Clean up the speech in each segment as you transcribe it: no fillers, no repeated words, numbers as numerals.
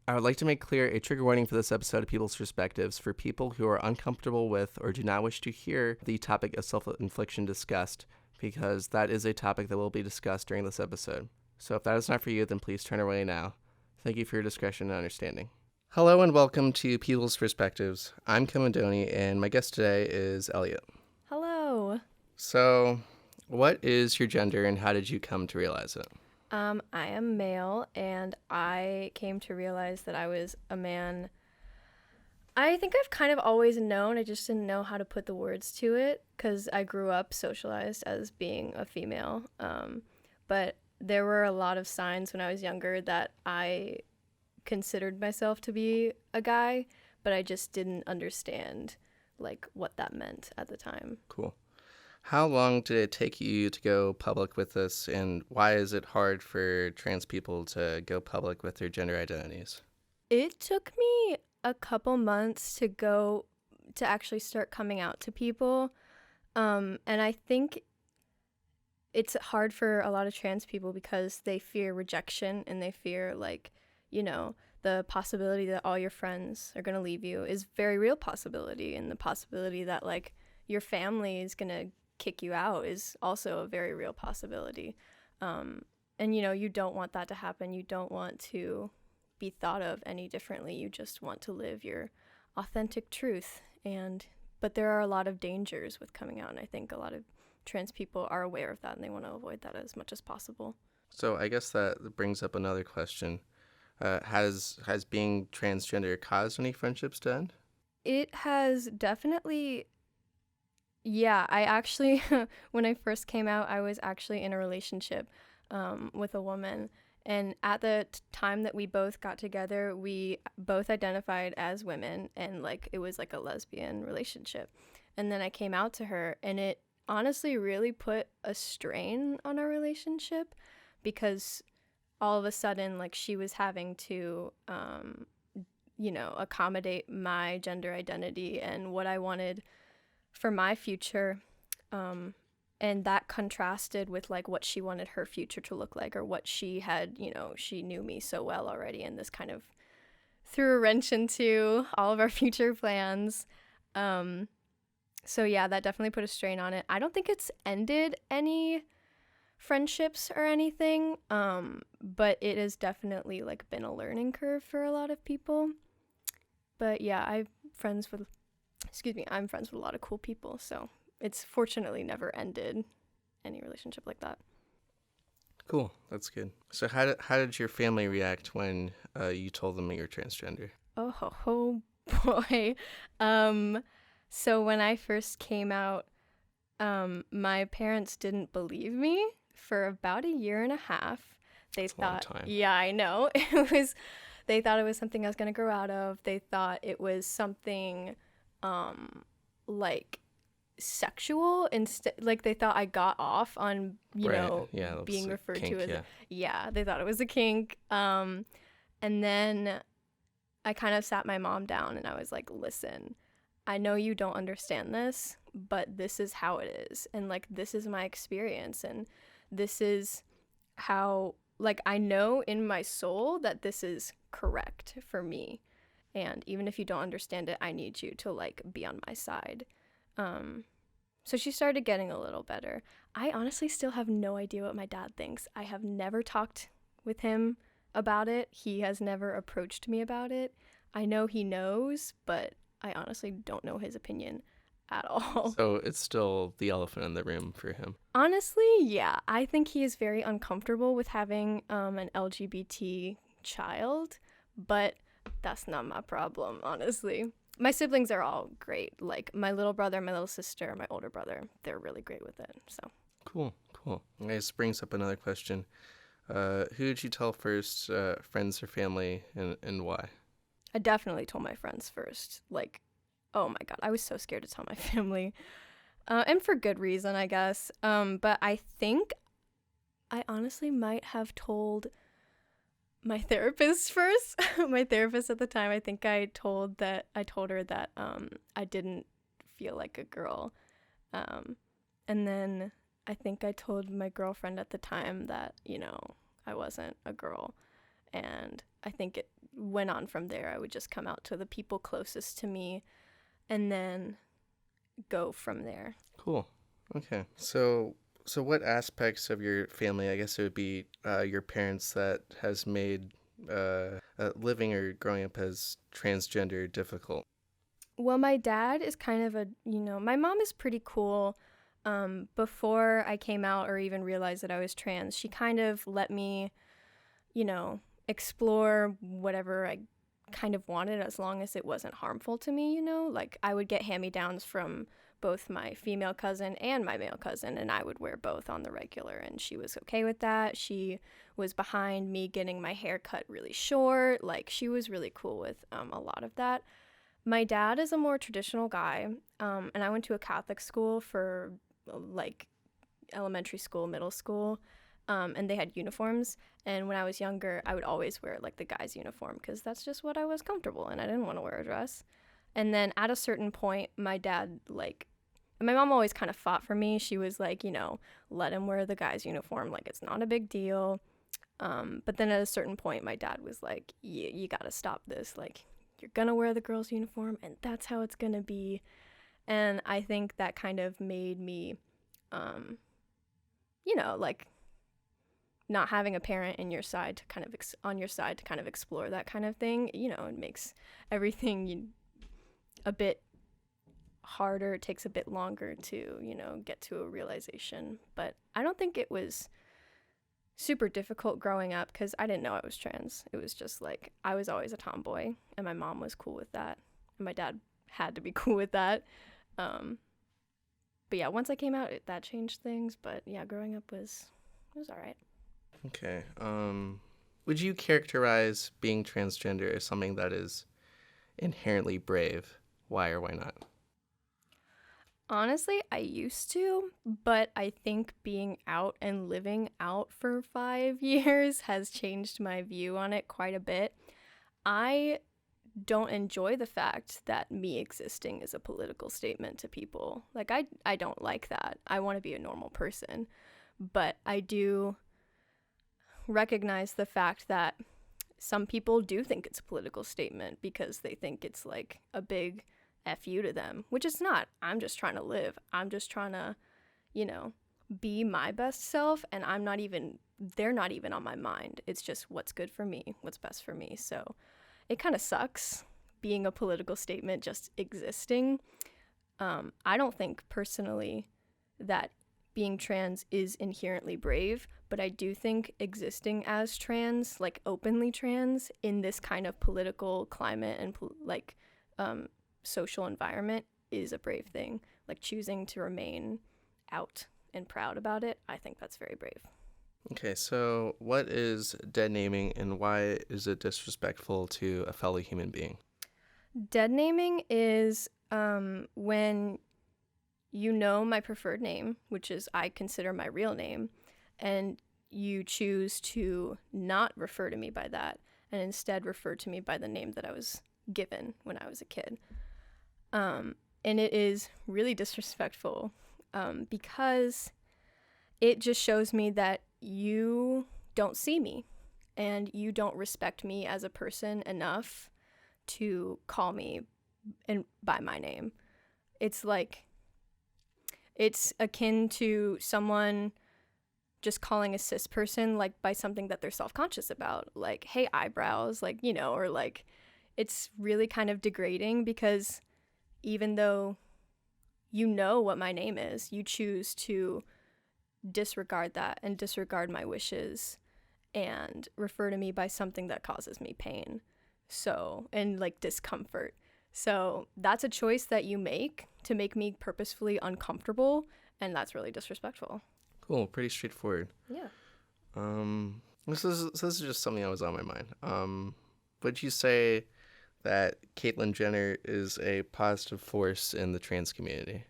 I would like to make clear a trigger warning for this episode of People's Perspectives for people who are uncomfortable with or do not wish to hear the topic of self-infliction discussed, because that is a topic that will be discussed during this episode. So if that is not for you, then please turn away now. Thank you for your discretion and understanding. Hello and welcome to People's Perspectives. I'm Kamandoni, and my guest today is Elliot. Hello. So, what is your gender and how did you come to realize it? I am male, and I came to realize that I was a man. I think I've kind of always known, I just didn't know how to put the words to it, because I grew up socialized as being a female. But there were a lot of signs when I was younger that I considered myself to be a guy, but I just didn't understand, like, what that meant at the time. Cool. How long did it take you to go public with this, and why is it hard for trans people to go public with their gender identities? It took me a couple months to actually start coming out to people. And I think it's hard for a lot of trans people because they fear rejection and they fear, like, the possibility that all your friends are going to leave you is very real possibility. And the possibility that, like, your family is going to kick you out is also a very real possibility. And you don't want that to happen. You don't want to be thought of any differently. You just want to live your authentic truth. But there are a lot of dangers with coming out, and I think a lot of trans people are aware of that and they want to avoid that as much as possible. So I guess that brings up another question. Has being transgender caused any friendships to end? It has definitely. Yeah, I actually, when I first came out, I was actually in a relationship with a woman. And at the time that we both got together, we both identified as women, and, like, it was like a lesbian relationship. And then I came out to her, and it honestly really put a strain on our relationship because all of a sudden, like, she was having to, accommodate my gender identity and what I wanted for my future, and that contrasted with, like, what she wanted her future to look like, or what she had, she knew me so well already, and this kind of threw a wrench into all of our future plans. So yeah, that definitely put a strain on it. I don't think it's ended any friendships or anything, but it has definitely, like, been a learning curve for a lot of people. But yeah, I'm friends with a lot of cool people, so it's fortunately never ended any relationship like that. Cool, that's good. So how did your family react when you told them you're transgender? Oh boy. So when I first came out, my parents didn't believe me for about a year and a half. That's a long time. Yeah, I know. They thought it was something I was going to grow out of. They thought it was something like sexual, instead, like, they thought I got off on being referred kink, to as they thought it was a kink. And then I kind of sat my mom down and I was like, listen, I know you don't understand this, but this is how it is, and, like, this is my experience, and this is how, like, I know in my soul that this is correct for me. And even if you don't understand it, I need you to, like, be on my side. So she started getting a little better. I honestly still have no idea what my dad thinks. I have never talked with him about it. He has never approached me about it. I know he knows, but I honestly don't know his opinion at all. So it's still the elephant in the room for him. Honestly, yeah. I think he is very uncomfortable with having an LGBT child, but that's not my problem, honestly. My siblings are all great. Like, my little brother, my little sister, my older brother, they're really great with it. So Cool. This brings up another question. Who did you tell first, friends or family, and why? I definitely told my friends first. Like, oh my God, I was so scared to tell my family. And for good reason, I guess. But I think I honestly might have told my therapist first. My therapist at the time, I think I told her that I didn't feel like a girl. And then I think I told my girlfriend at the time that, I wasn't a girl. And I think went on from there. I would just come out to the people closest to me and then go from there. Cool. Okay. So what aspects of your family, I guess it would be your parents, that has made living or growing up as transgender difficult? Well, my dad is kind of my mom is pretty cool. Before I came out or even realized that I was trans, she kind of let me, explore whatever I kind of wanted as long as it wasn't harmful to me, Like, I would get hand-me-downs from both my female cousin and my male cousin, and I would wear both on the regular, and she was okay with that. She was behind me getting my hair cut really short. Like, she was really cool with a lot of that. My dad is a more traditional guy, and I went to a Catholic school for, like, elementary school, middle school, and they had uniforms. And when I was younger, I would always wear, like, the guy's uniform because that's just what I was comfortable in. I didn't want to wear a dress. And then at a certain point, my dad, my mom always kind of fought for me. She was like, let him wear the guy's uniform. Like, it's not a big deal. But then at a certain point, my dad was like, you got to stop this. Like, you're going to wear the girl's uniform, and that's how it's going to be. And I think that kind of made me, like, not having a parent in your side to kind of on your side to kind of explore that kind of thing, it makes everything a bit harder. It takes a bit longer to, get to a realization. But I don't think it was super difficult growing up because I didn't know I was trans. It was just like I was always a tomboy, and my mom was cool with that, and my dad had to be cool with that. But yeah, once I came out, that changed things. But yeah, growing up was all right. Okay. Would you characterize being transgender as something that is inherently brave? Why or why not? Honestly, I used to, but I think being out and living out for 5 years has changed my view on it quite a bit. I don't enjoy the fact that me existing is a political statement to people. Like, I don't like that. I want to be a normal person. But I do recognize the fact that some people do think it's a political statement because they think it's like a big F you to them, which it's not. I'm just trying to live. I'm just trying to, be my best self, and they're not even on my mind. It's just what's good for me, what's best for me. So it kind of sucks being a political statement just existing. I don't think personally that being trans is inherently brave, but I do think existing as trans, like openly trans, in this kind of political climate and social environment is a brave thing. Like, choosing to remain out and proud about it, I think that's very brave. Okay, so what is dead naming, and why is it disrespectful to a fellow human being? Dead naming is when my preferred name, which is I consider my real name, and you choose to not refer to me by that and instead refer to me by the name that I was given when I was a kid. And it is really disrespectful because it just shows me that you don't see me and you don't respect me as a person enough to call me by my name. It's akin to someone just calling a cis person by something that they're self-conscious about, like, hey, eyebrows, or it's really kind of degrading because even though you know what my name is, you choose to disregard that and disregard my wishes and refer to me by something that causes me pain and discomfort. So that's a choice that you make to make me purposefully uncomfortable, and that's really disrespectful. Cool, pretty straightforward. Yeah. This is just something that was on my mind. Would you say that Caitlyn Jenner is a positive force in the trans community?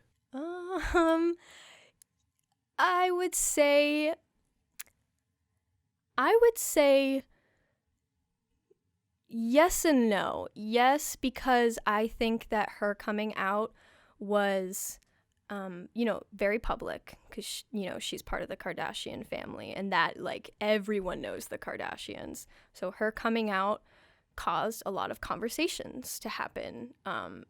I would say yes and no. Yes, because I think that her coming out was, very public because, she's part of the Kardashian family and that, everyone knows the Kardashians. So her coming out caused a lot of conversations to happen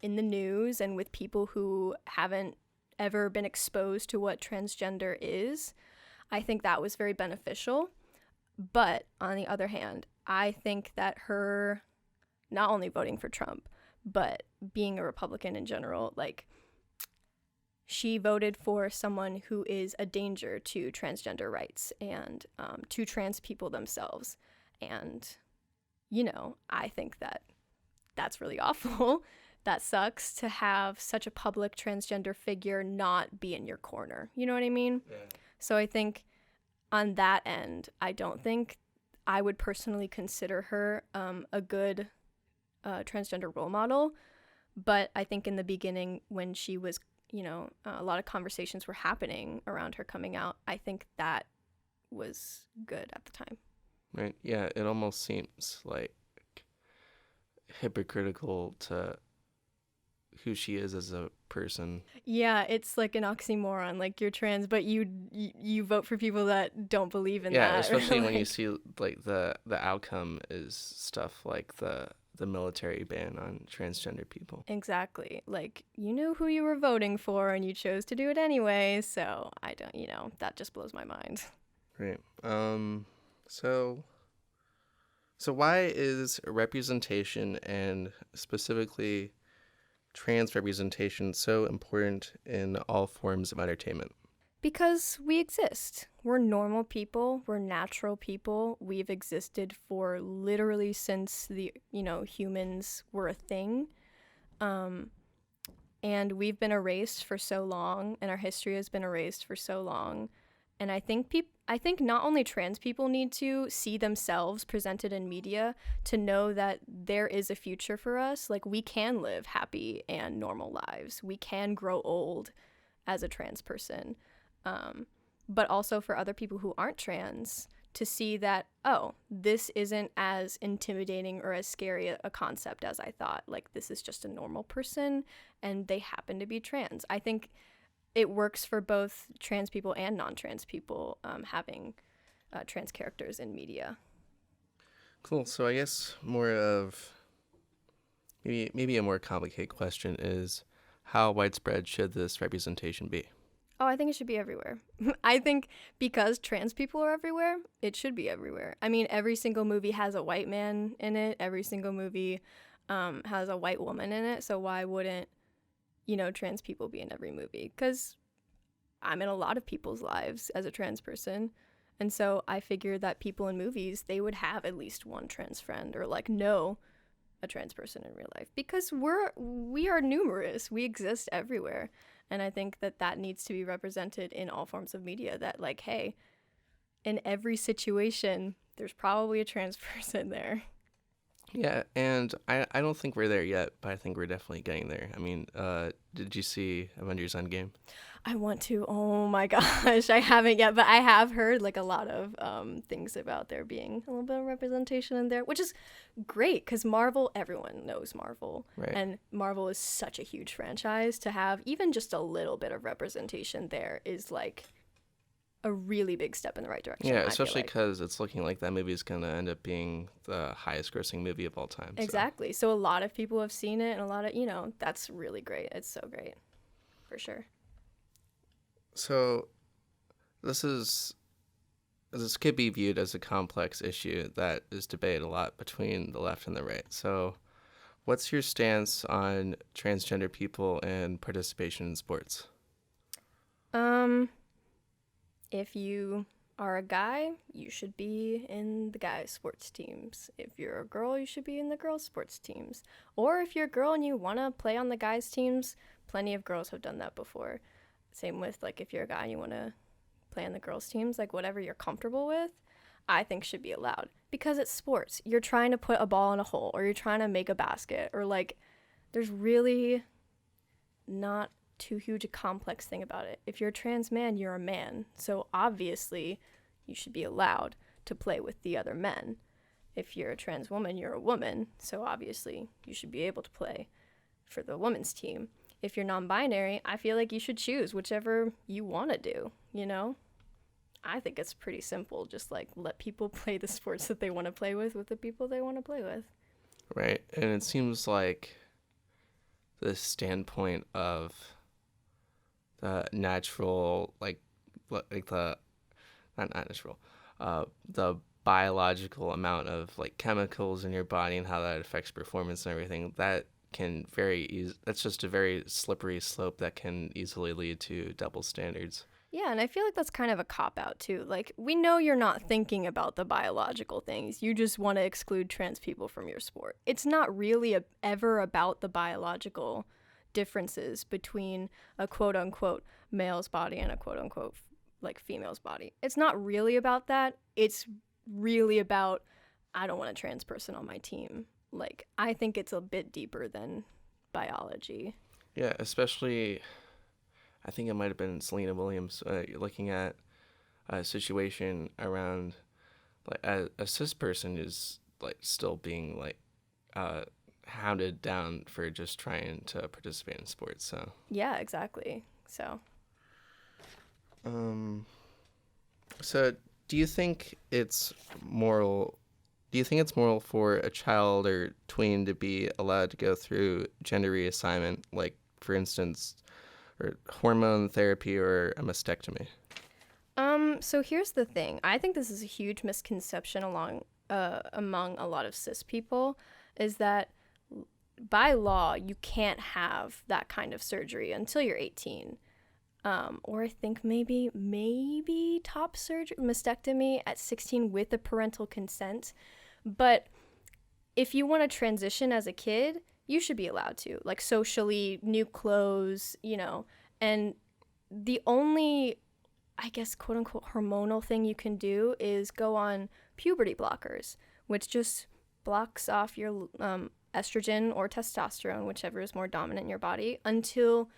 in the news and with people who haven't ever been exposed to what transgender is. I think that was very beneficial. But on the other hand, I think that her not only voting for Trump, but being a Republican in general, like, she voted for someone who is a danger to transgender rights and to trans people themselves. And, you know, I think that that's really awful. That sucks to have such a public transgender figure not be in your corner. You know what I mean? Yeah. So I think on that end, I don't think I would personally consider her a good transgender role model. But I think in the beginning, when she was, you know, a lot of conversations were happening around her coming out, I think that was good at the time. Right. Yeah, it almost seems like hypocritical to who she is as a person. Yeah, it's like an oxymoron. Like, you're trans, but you vote for people that don't believe in that. Yeah, especially when you like, see like the outcome is stuff like the military ban on transgender people. Exactly. Like, you knew who you were voting for and you chose to do it anyway. So I don't, you know, that just blows my mind. Right. So why is representation, and specifically trans representation, so important in all forms of entertainment? Because we exist. We're normal people. We're natural people. We've existed for literally since the, you know, humans were a thing. And we've been erased for so long, and our history has been erased for so long. And I think not only trans people need to see themselves presented in media to know that there is a future for us. Like, we can live happy and normal lives. We can grow old as a trans person. But also for other people who aren't trans to see that, oh, this isn't as intimidating or as scary a concept as I thought. Like, this is just a normal person and they happen to be trans. I think it works for both trans people and non-trans people having trans characters in media. Cool. So I guess more of maybe a more complicated question is, how widespread should this representation be? Oh, I think it should be everywhere. I think because trans people are everywhere, it should be everywhere. I mean, every single movie has a white man in it. Every single movie has a white woman in it. So why wouldn't, you know, trans people be in every movie? Because I'm in a lot of people's lives as a trans person. And so I figured that people in movies, they would have at least one trans friend or like know a trans person in real life, because we are numerous. We exist everywhere. And I think that needs to be represented in all forms of media, that like, hey, in every situation, there's probably a trans person there. Yeah, and I don't think we're there yet, but I think we're definitely getting there. I mean, did you see Avengers Endgame? I want to. Oh my gosh, I haven't yet, but I have heard like a lot of things about there being a little bit of representation in there, which is great because Marvel, everyone knows Marvel. Right. And Marvel is such a huge franchise. To have even just a little bit of representation there is like a really big step in the right direction. Yeah, especially because it's looking like that movie is going to end up being the highest grossing movie of all time. Exactly. So a lot of people have seen it, and a lot of, you know, that's really great. It's so great. For sure. So this could be viewed as a complex issue that is debated a lot between the left and the right. So what's your stance on transgender people and participation in sports? If you are a guy, you should be in the guys' sports teams. If you're a girl, you should be in the girls' sports teams. Or if you're a girl and you want to play on the guys' teams, plenty of girls have done that before. Same with, like, if you're a guy and you want to play on the girls' teams, like, whatever you're comfortable with, I think should be allowed. Because it's sports. You're trying to put a ball in a hole, or you're trying to make a basket, or, like, there's really not too huge a complex thing about it. If you're a trans man, you're a man. So obviously, you should be allowed to play with the other men. If you're a trans woman, you're a woman. So obviously, you should be able to play for the women's team. If you're non-binary, I feel like you should choose whichever you want to do, you know? I think it's pretty simple. Just, like, let people play the sports that they want to play with the people they want to play with. right? And it seems like the standpoint of the natural, like the not natural, the biological amount of like chemicals in your body and how that affects performance and everything, that can that's just a very slippery slope that can easily lead to double standards. Yeah, and I feel like that's kind of a cop-out, too. Like, we know you're not thinking about the biological things. You just want to exclude trans people from your sport. It's not really ever about the biological differences between a quote-unquote male's body and a quote-unquote, like, female's body. It's not really about that. It's really about, I don't want a trans person on my team. Like, I think it's a bit deeper than biology. Yeah, especially, I think it might have been Selena Williams looking at a situation around like a cis person is like still being like hounded down for just trying to participate in sports. So yeah, exactly. So do you think it's moral? Do you think it's moral for a child or tween to be allowed to go through gender reassignment, like for instance, or hormone therapy or a mastectomy? So here's the thing. I think this is a huge misconception among a lot of cis people, is that by law you can't have that kind of surgery until you're 18. Or I think maybe top surgery, mastectomy at 16 with a parental consent. But if you want to transition as a kid, you should be allowed to, like socially, new clothes, and the only, I guess, quote unquote, hormonal thing you can do is go on puberty blockers, which just blocks off your estrogen or testosterone, whichever is more dominant in your body, until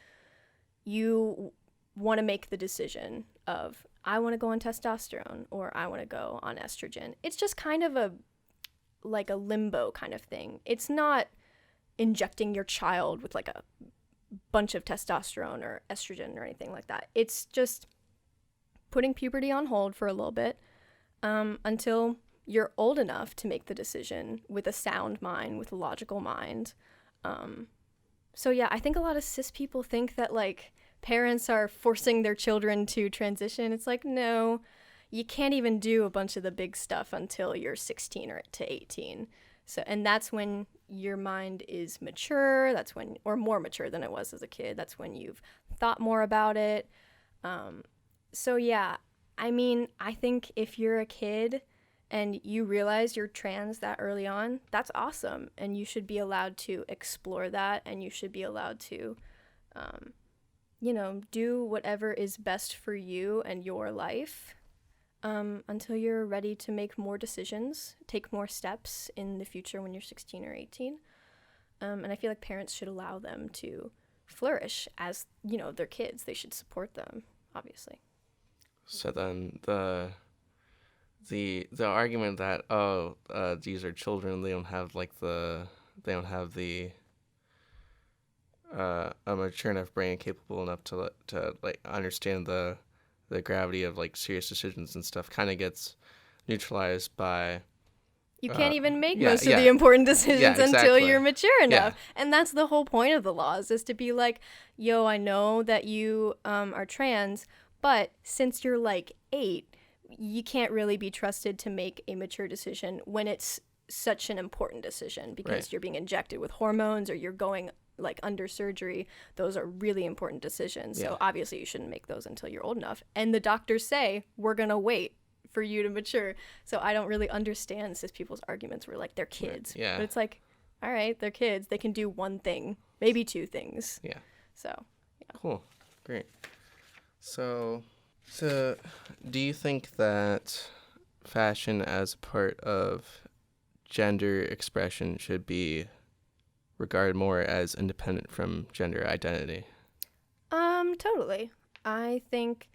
you want to make the decision of, I want to go on testosterone or I want to go on estrogen. It's just kind of a limbo kind of thing. It's not injecting your child with like a bunch of testosterone or estrogen or anything like that. It's just putting puberty on hold for a little bit until you're old enough to make the decision with a sound mind, with a logical mind. So yeah, I think a lot of cis people think that like parents are forcing their children to transition. It's like, no, you can't even do a bunch of the big stuff until you're 16 or to 18. So, and that's when your mind is mature. That's when, or more mature than it was as a kid. That's when you've thought more about it. So yeah, I mean, I think if you're a kid and you realize you're trans that early on, that's awesome. And you should be allowed to explore that, and you should be allowed to, do whatever is best for you and your life until you're ready to make more decisions, take more steps in the future when you're 16 or 18. And I feel like parents should allow them to flourish as, their kids. They should support them, obviously. So then the argument that these are children, they don't have a mature enough brain capable enough to like understand the gravity of like serious decisions and stuff, kind of gets neutralized by you can't even make most of the important decisions until you're mature enough. Yeah. And that's the whole point of the laws, is to be like, yo, I know that you are trans, but since you're like 8, you can't really be trusted to make a mature decision when it's such an important decision, because you're being injected with hormones or you're going like under surgery. Those are really important decisions. So obviously you shouldn't make those until you're old enough. And the doctors say, we're going to wait for you to mature. So I don't really understand cis people's arguments where like they're kids. Yeah. But it's like, all right, they're kids. They can do one thing, maybe 2 things. Yeah. So, yeah. Cool. Great. So do you think that fashion as a part of gender expression should be regarded more as independent from gender identity? Totally. I think,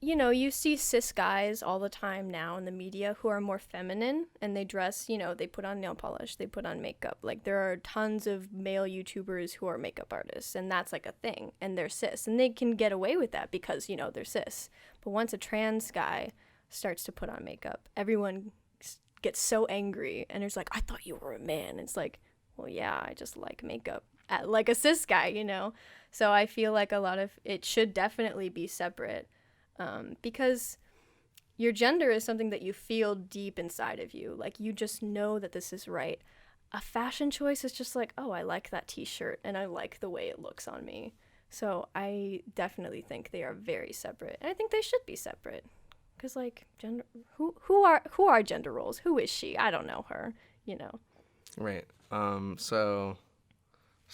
you see cis guys all the time now in the media who are more feminine, and they dress, they put on nail polish, they put on makeup. Like, there are tons of male YouTubers who are makeup artists, and that's like a thing, and they're cis, and they can get away with that because, they're cis. But once a trans guy starts to put on makeup, everyone gets so angry and it's like, I thought you were a man. It's like, well, yeah, I just like makeup like a cis guy, you know? So I feel like a lot of it should definitely be separate, because your gender is something that you feel deep inside of you. Like, you just know that this is right. A fashion choice is just like, oh, I like that t-shirt and I like the way it looks on me. So I definitely think they are very separate. And I think they should be separate. Because, like, gender, who are gender roles? Who is she? I don't know her, you know. Right. So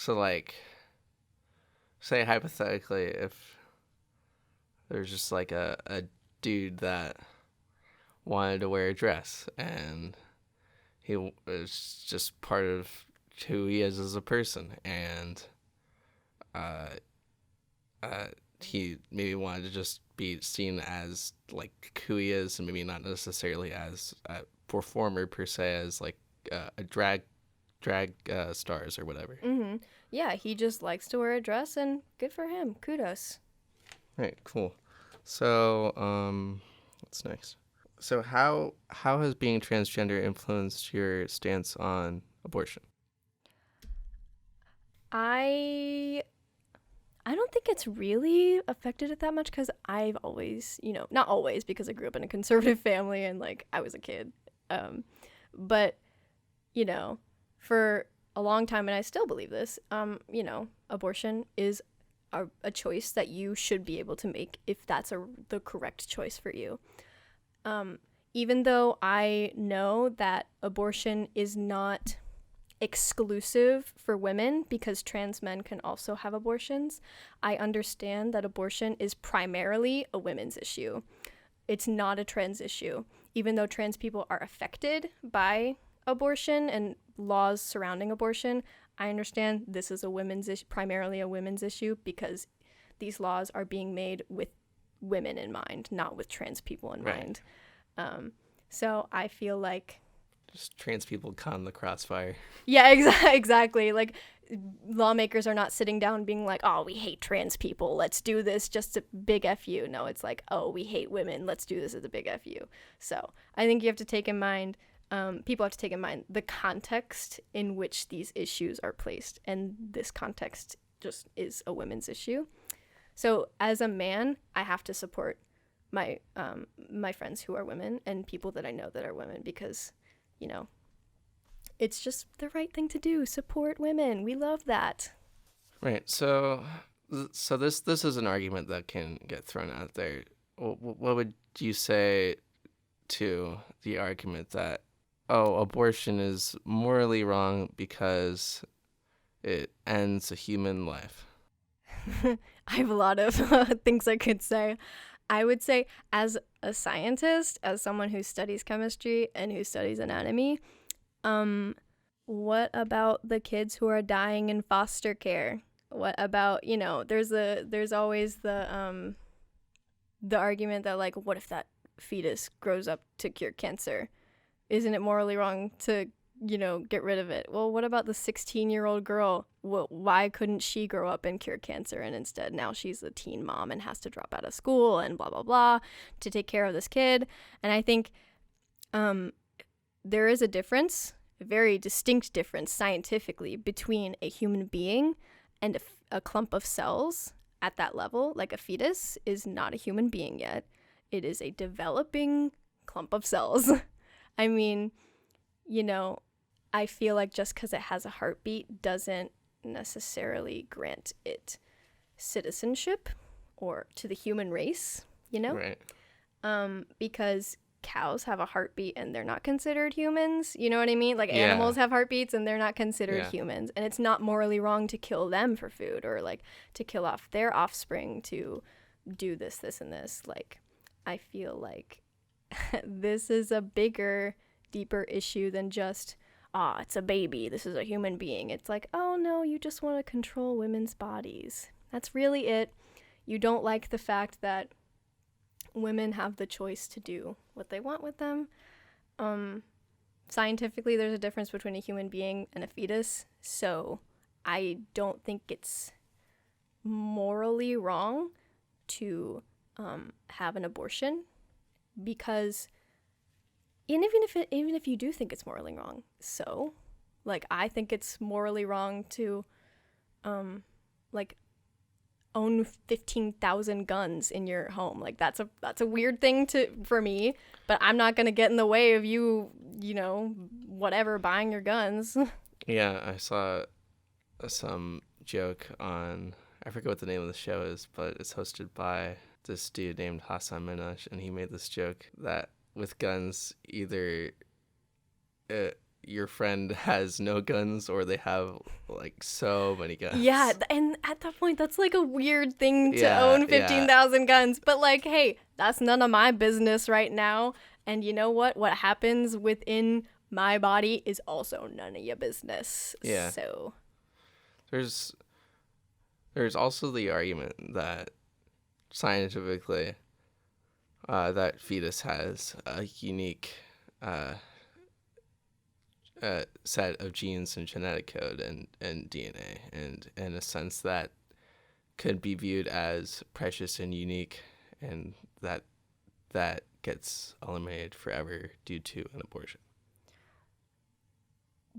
like, say hypothetically, if there's just like a dude that wanted to wear a dress and he was just part of who he is as a person, and he maybe wanted to just be seen as like who he is, and maybe not necessarily as a performer per se, as like a drag stars or whatever. Mm-hmm. Yeah, he just likes to wear a dress, and good for him. Kudos. Right, cool. So, what's next? So how has being transgender influenced your stance on abortion? I don't think it's really affected it that much, because I've always, not always, because I grew up in a conservative family and like I was a kid, but for a long time, and I still believe this, abortion is a choice that you should be able to make if that's the correct choice for you. Even though I know that abortion is not exclusive for women, because trans men can also have abortions, I understand that abortion is primarily a women's issue. It's not a trans issue. Even though trans people are affected by abortion and laws surrounding abortion, I understand this is primarily a women's issue, because these laws are being made with women in mind, not with trans people in mind. So I feel like just trans people caught in the crossfire. Yeah, exactly. Like, lawmakers are not sitting down being like, oh, we hate trans people, let's do this just a big F you. No, it's like, oh, we hate women, let's do this as a big F you. So I think you have to take in mind, people have to take in mind the context in which these issues are placed. And this context just is a women's issue. So as a man, I have to support my friends who are women and people that I know that are women, because it's just the right thing to do. Support women. We love that. Right. So this is an argument that can get thrown out there. What would you say to the argument that, abortion is morally wrong because it ends a human life? I have a lot of things I could say. I would say, as a scientist, as someone who studies chemistry and who studies anatomy, what about the kids who are dying in foster care? What about, there's always the argument that, like, what if that fetus grows up to cure cancer? Isn't it morally wrong to, get rid of it? Well, what about the 16-year-old girl? Well, why couldn't she grow up and cure cancer, and instead now she's a teen mom and has to drop out of school and blah, blah, blah to take care of this kid? And I think there is a difference, a very distinct difference scientifically, between a human being and a clump of cells at that level. Like, a fetus is not a human being yet. It is a developing clump of cells. I mean, I feel like just because it has a heartbeat doesn't necessarily grant it citizenship or to the human race, Right. Because cows have a heartbeat and they're not considered humans. You know what I mean? Like, Yeah. Animals have heartbeats and they're not considered humans. And it's not morally wrong to kill them for food, or like to kill off their offspring to do this, and this. Like, I feel like this is a bigger, deeper issue than just, it's a baby, this is a human being. It's like, oh no, you just want to control women's bodies. That's really it. You don't like the fact that women have the choice to do what they want with them. Scientifically, there's a difference between a human being and a fetus, so I don't think it's morally wrong to have an abortion, because And even if you do think it's morally wrong, so, like, I think it's morally wrong to, like, own 15,000 guns in your home. Like, that's a weird thing for me, but I'm not gonna get in the way of you, whatever, buying your guns. Yeah, I saw some joke on, I forget what the name of the show is, but it's hosted by this dude named Hassan Minaj, and he made this joke that with guns, either your friend has no guns or they have like so many guns. Yeah, and at that point, that's like a weird thing to Yeah, own 15,000 guns. But like, hey, that's none of my business right now. And you know what? What happens within my body is also none of your business. Yeah. So There's also the argument that scientifically that fetus has a unique set of genes and genetic code and DNA, and in a sense that could be viewed as precious and unique, and that gets eliminated forever due to an abortion.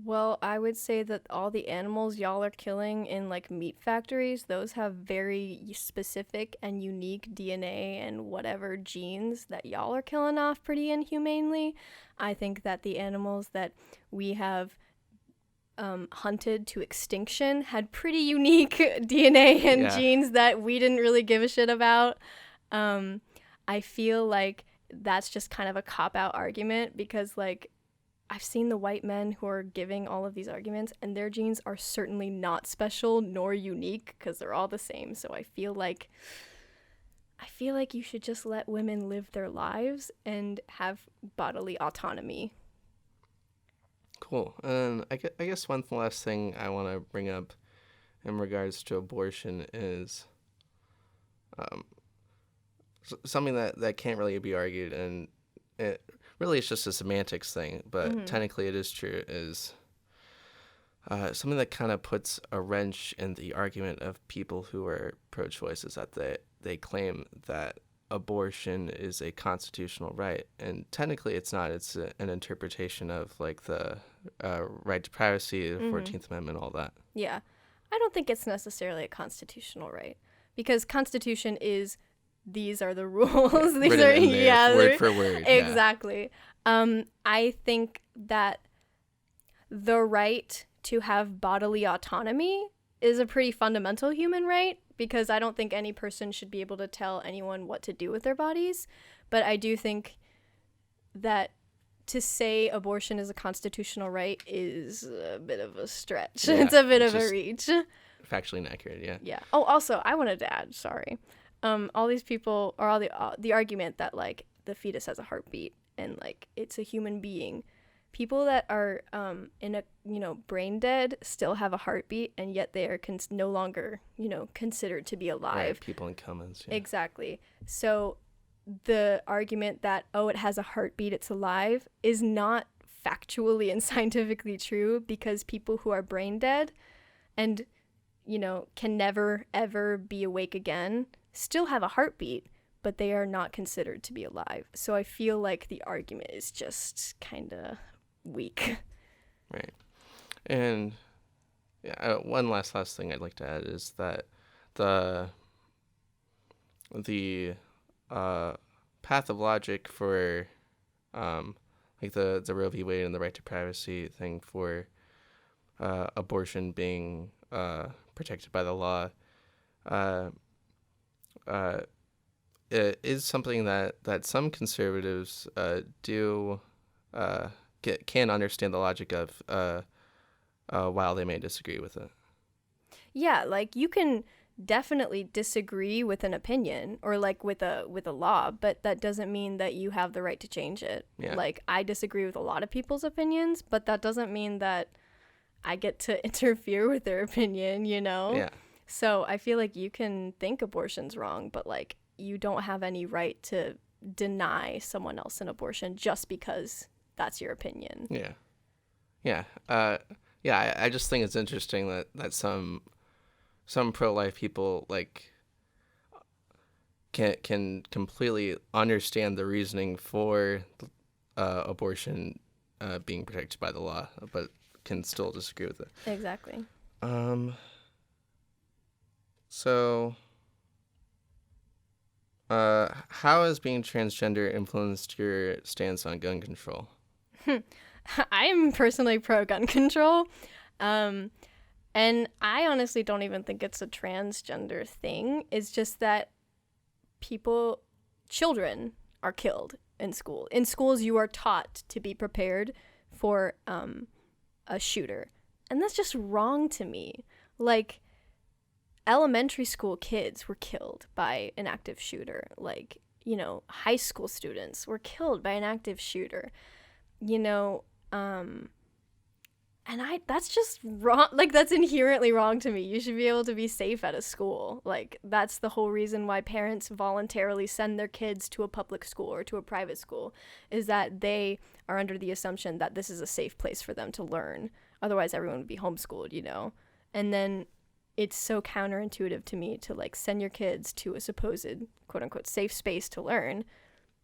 well, I would say that all the animals y'all are killing in like meat factories, those have very specific and unique DNA and whatever genes that y'all are killing off pretty inhumanely. I think that the animals that we have hunted to extinction had pretty unique DNA and Yeah. genes that we didn't really give a shit about. I feel like that's just kind of a cop-out argument because, like, I've seen the white men who are giving all of these arguments, and their genes are certainly not special nor unique because they're all the same. So I feel like you should just let women live their lives and have bodily autonomy. Cool. And I guess one last thing I want to bring up in regards to abortion is something that can't really be argued, and it really it's just a semantics thing, but technically it is true, is something that kind of puts a wrench in the argument of people who are pro-choice, is that they claim that abortion is a constitutional right, and technically it's not. It's an interpretation of like the right to privacy, the 14th Amendment, all that. Yeah. I don't think it's necessarily a constitutional right because Constitution is these are the rules. These Written are in there, word for word. Exactly. I think that the right to have bodily autonomy is a pretty fundamental human right because I don't think any person should be able to tell anyone what to do with their bodies. But I do think that to say abortion is a constitutional right is a bit of a stretch. Yeah, it's a bit of just a reach. Factually inaccurate, yeah. Yeah. Oh, also, I wanted to add, sorry. All these people, or all the argument that, like, the fetus has a heartbeat and, like, it's a human being. People that are brain dead still have a heartbeat, and yet they are no longer, considered to be alive. Right, people in comas. Yeah. Exactly. So the argument that, it has a heartbeat, it's alive, is not factually and scientifically true because people who are brain dead and, can never, ever be awake again still have a heartbeat, but they are not considered to be alive. So I feel like the argument is just kind of weak. Right. And yeah, one last thing I'd like to add is that the path of logic for like the Roe v. Wade and the right to privacy thing for abortion being protected by the law it is something that some conservatives do can understand the logic of while they may disagree with it. Yeah, like you can definitely disagree with an opinion or like with a law, but that doesn't mean that you have the right to change it. Yeah. Like I disagree with a lot of people's opinions, but that doesn't mean that I get to interfere with their opinion, Yeah. So I feel like you can think abortion's wrong, but like you don't have any right to deny someone else an abortion just because that's your opinion. Yeah. Yeah. I just think it's interesting that some pro-life people like can completely understand the reasoning for abortion being protected by the law, but can still disagree with it. Exactly. So, how has being transgender influenced your stance on gun control? I am personally pro gun control. And I honestly don't even think it's a transgender thing. It's just that children are killed in school. In schools, you are taught to be prepared for a shooter. And that's just wrong to me. Like, elementary school kids were killed by an active shooter. Like, high school students were killed by an active shooter. And that's just wrong. Like, that's inherently wrong to me. You should be able to be safe at a school. Like, that's the whole reason why parents voluntarily send their kids to a public school or to a private school, is that they are under the assumption that this is a safe place for them to learn. Otherwise, everyone would be homeschooled, And then it's so counterintuitive to me to, like, send your kids to a supposed, quote-unquote, safe space to learn,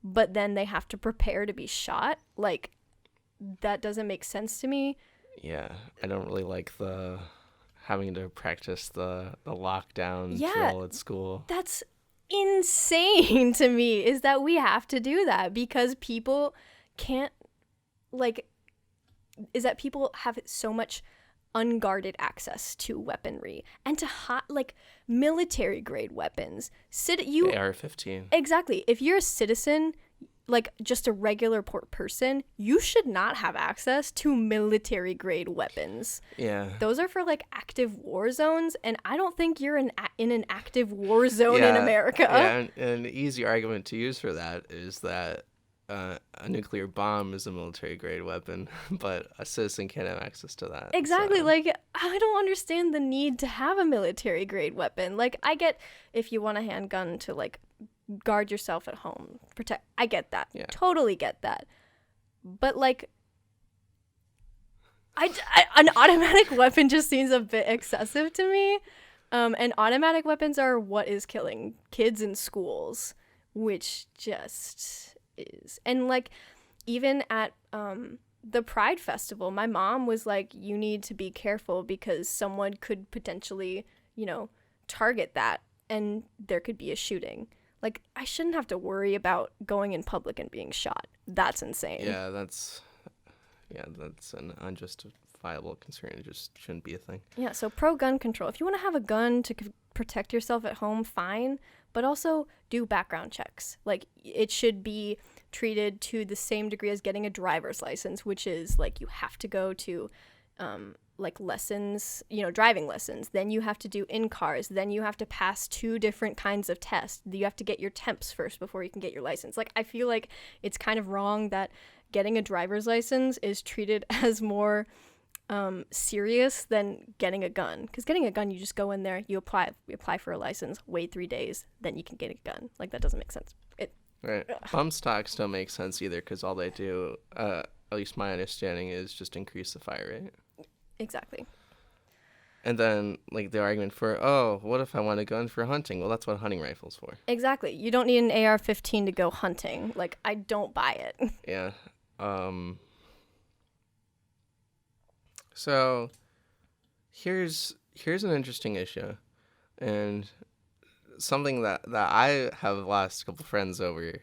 but then they have to prepare to be shot. Like, that doesn't make sense to me. Yeah, I don't really like the having to practice the lockdown drill at school. That's insane to me, is that we have to do that because people can't, is that people have so much unguarded access to weaponry and to military grade weapons. AR-15. Exactly. If you're a citizen, like just a regular person, you should not have access to military grade weapons. Yeah. Those are for like active war zones, and I don't think you're in an active war zone in America. Yeah, and an easy argument to use for that is that a nuclear bomb is a military grade weapon, but a citizen can't have access to that. Exactly. So. Like, I don't understand the need to have a military grade weapon. Like, I get if you want a handgun to like guard yourself at home, protect. I get that. Yeah. Totally get that. But like, an automatic weapon just seems a bit excessive to me. And automatic weapons are what is killing kids in schools, which just is. And like, even at the Pride Festival, my mom was like, you need to be careful because someone could potentially, target that and there could be a shooting. Like, I shouldn't have to worry about going in public and being shot. That's insane. Yeah, that's an unjustifiable concern. It just shouldn't be a thing. Yeah, so pro gun control. If you want to have a gun to protect yourself at home, fine. But also do background checks. Like, it should be treated to the same degree as getting a driver's license, which is, like, you have to go to, lessons, driving lessons. Then you have to do in-cars. Then you have to pass 2 different kinds of tests. You have to get your temps first before you can get your license. Like, I feel like it's kind of wrong that getting a driver's license is treated as more serious than getting a gun. Because getting a gun, you just go in there, you apply for a license, wait 3 days, then you can get a gun. Like, that doesn't make sense. Right. Bump stocks don't make sense either because all they do, at least my understanding, is just increase the fire rate. Exactly. And then, like, the argument for, what if I want a gun for hunting? Well, that's what hunting rifle's for. Exactly. You don't need an AR-15 to go hunting. Like, I don't buy it. Yeah. So, here's an interesting issue, and something that I have lost a couple friends over,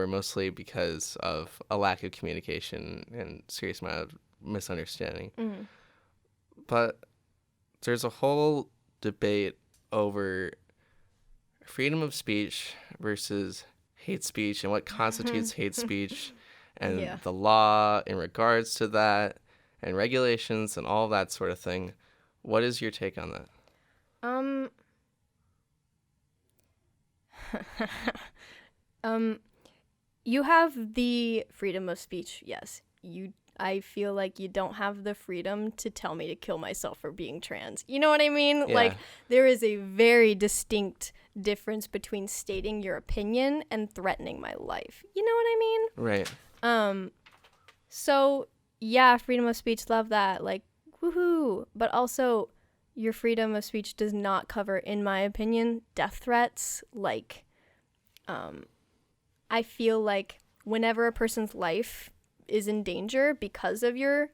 mostly because of a lack of communication and serious amount of misunderstanding. Mm. But there's a whole debate over freedom of speech versus hate speech and what constitutes hate speech and the law in regards to that and regulations and all that sort of thing. What is your take on that? You have the freedom of speech, yes. I feel like you don't have the freedom to tell me to kill myself for being trans. You know what I mean? Yeah. Like, there is a very distinct difference between stating your opinion and threatening my life. You know what I mean? Right. So, yeah, freedom of speech, love that. Like, woohoo. But also, your freedom of speech does not cover, in my opinion, death threats. Like, I feel like whenever a person's life is in danger because of your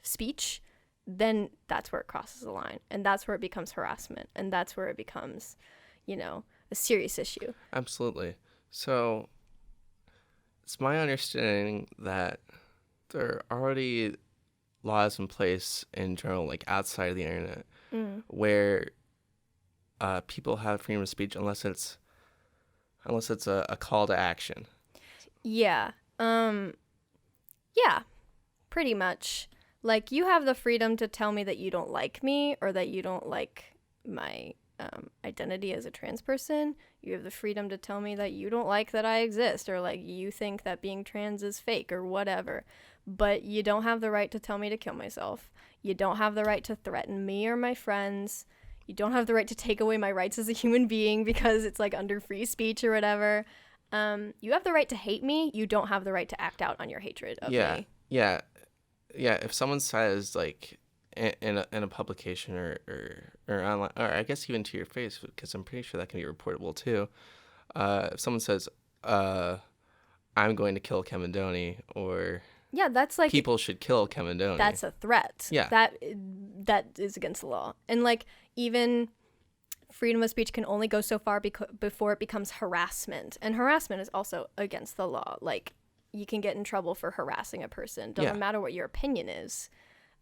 speech, then that's where it crosses the line, and that's where it becomes harassment, and that's where it becomes, a serious issue. Absolutely. So it's my understanding that there are already laws in place in general, like outside of the internet, where people have freedom of speech unless it's a call to action. Yeah. Yeah, pretty much. Like, you have the freedom to tell me that you don't like me, or that you don't like my identity as a trans person. You have the freedom to tell me that you don't like that I exist, or like you think that being trans is fake or whatever. But you don't have the right to tell me to kill myself. You don't have the right to threaten me or my friends. You don't have the right to take away my rights as a human being because it's like under free speech or whatever. You have the right to hate me. You don't have the right to act out on your hatred of me. Yeah. If someone says, like, in a publication or online, or I guess even to your face, because I'm pretty sure that can be reportable too. If someone says, "I'm going to kill Kevin Doney," or yeah, that's like people should kill Kevin Doney. That's a threat. Yeah, that is against the law, and like even freedom of speech can only go so far before it becomes harassment, and harassment is also against the law. Like, you can get in trouble for harassing a person. Doesn't matter what your opinion is.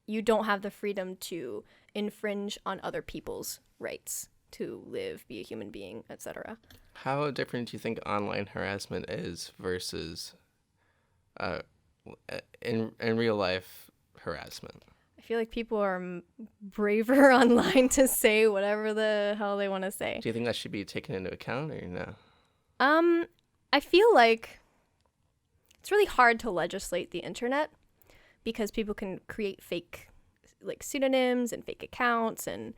You don't have the freedom to infringe on other people's rights to live, be a human being, etc. How different do you think online harassment is versus in real life harassment? I feel like people are braver online to say whatever the hell they want to say. Do you think that should be taken into account or no? I feel like it's really hard to legislate the internet because people can create fake like pseudonyms and fake accounts, and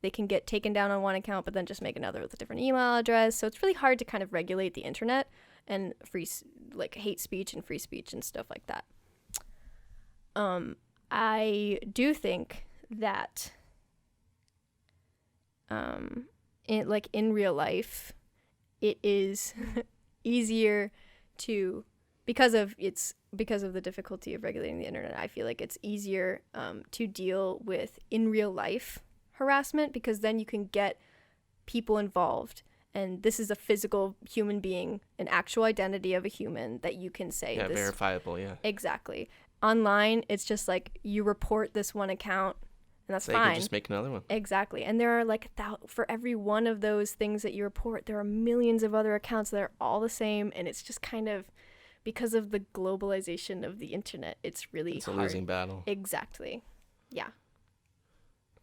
they can get taken down on one account but then just make another with a different email address. So it's really hard to kind of regulate the internet and like hate speech and free speech and stuff like that. I do think that in real life it is easier to because of the difficulty of regulating the internet. I feel like it's easier to deal with in real life harassment because then you can get people involved, and this is a physical human being, an actual identity of a human that you can say this, verifiable. Yeah, exactly. Online, it's just like you report this one account, and that's so fine. You can just make another one. Exactly, and there are like for every one of those things that you report, there are millions of other accounts that are all the same, and it's just kind of because of the globalization of the internet, it's a hard. Losing battle. Exactly. Yeah.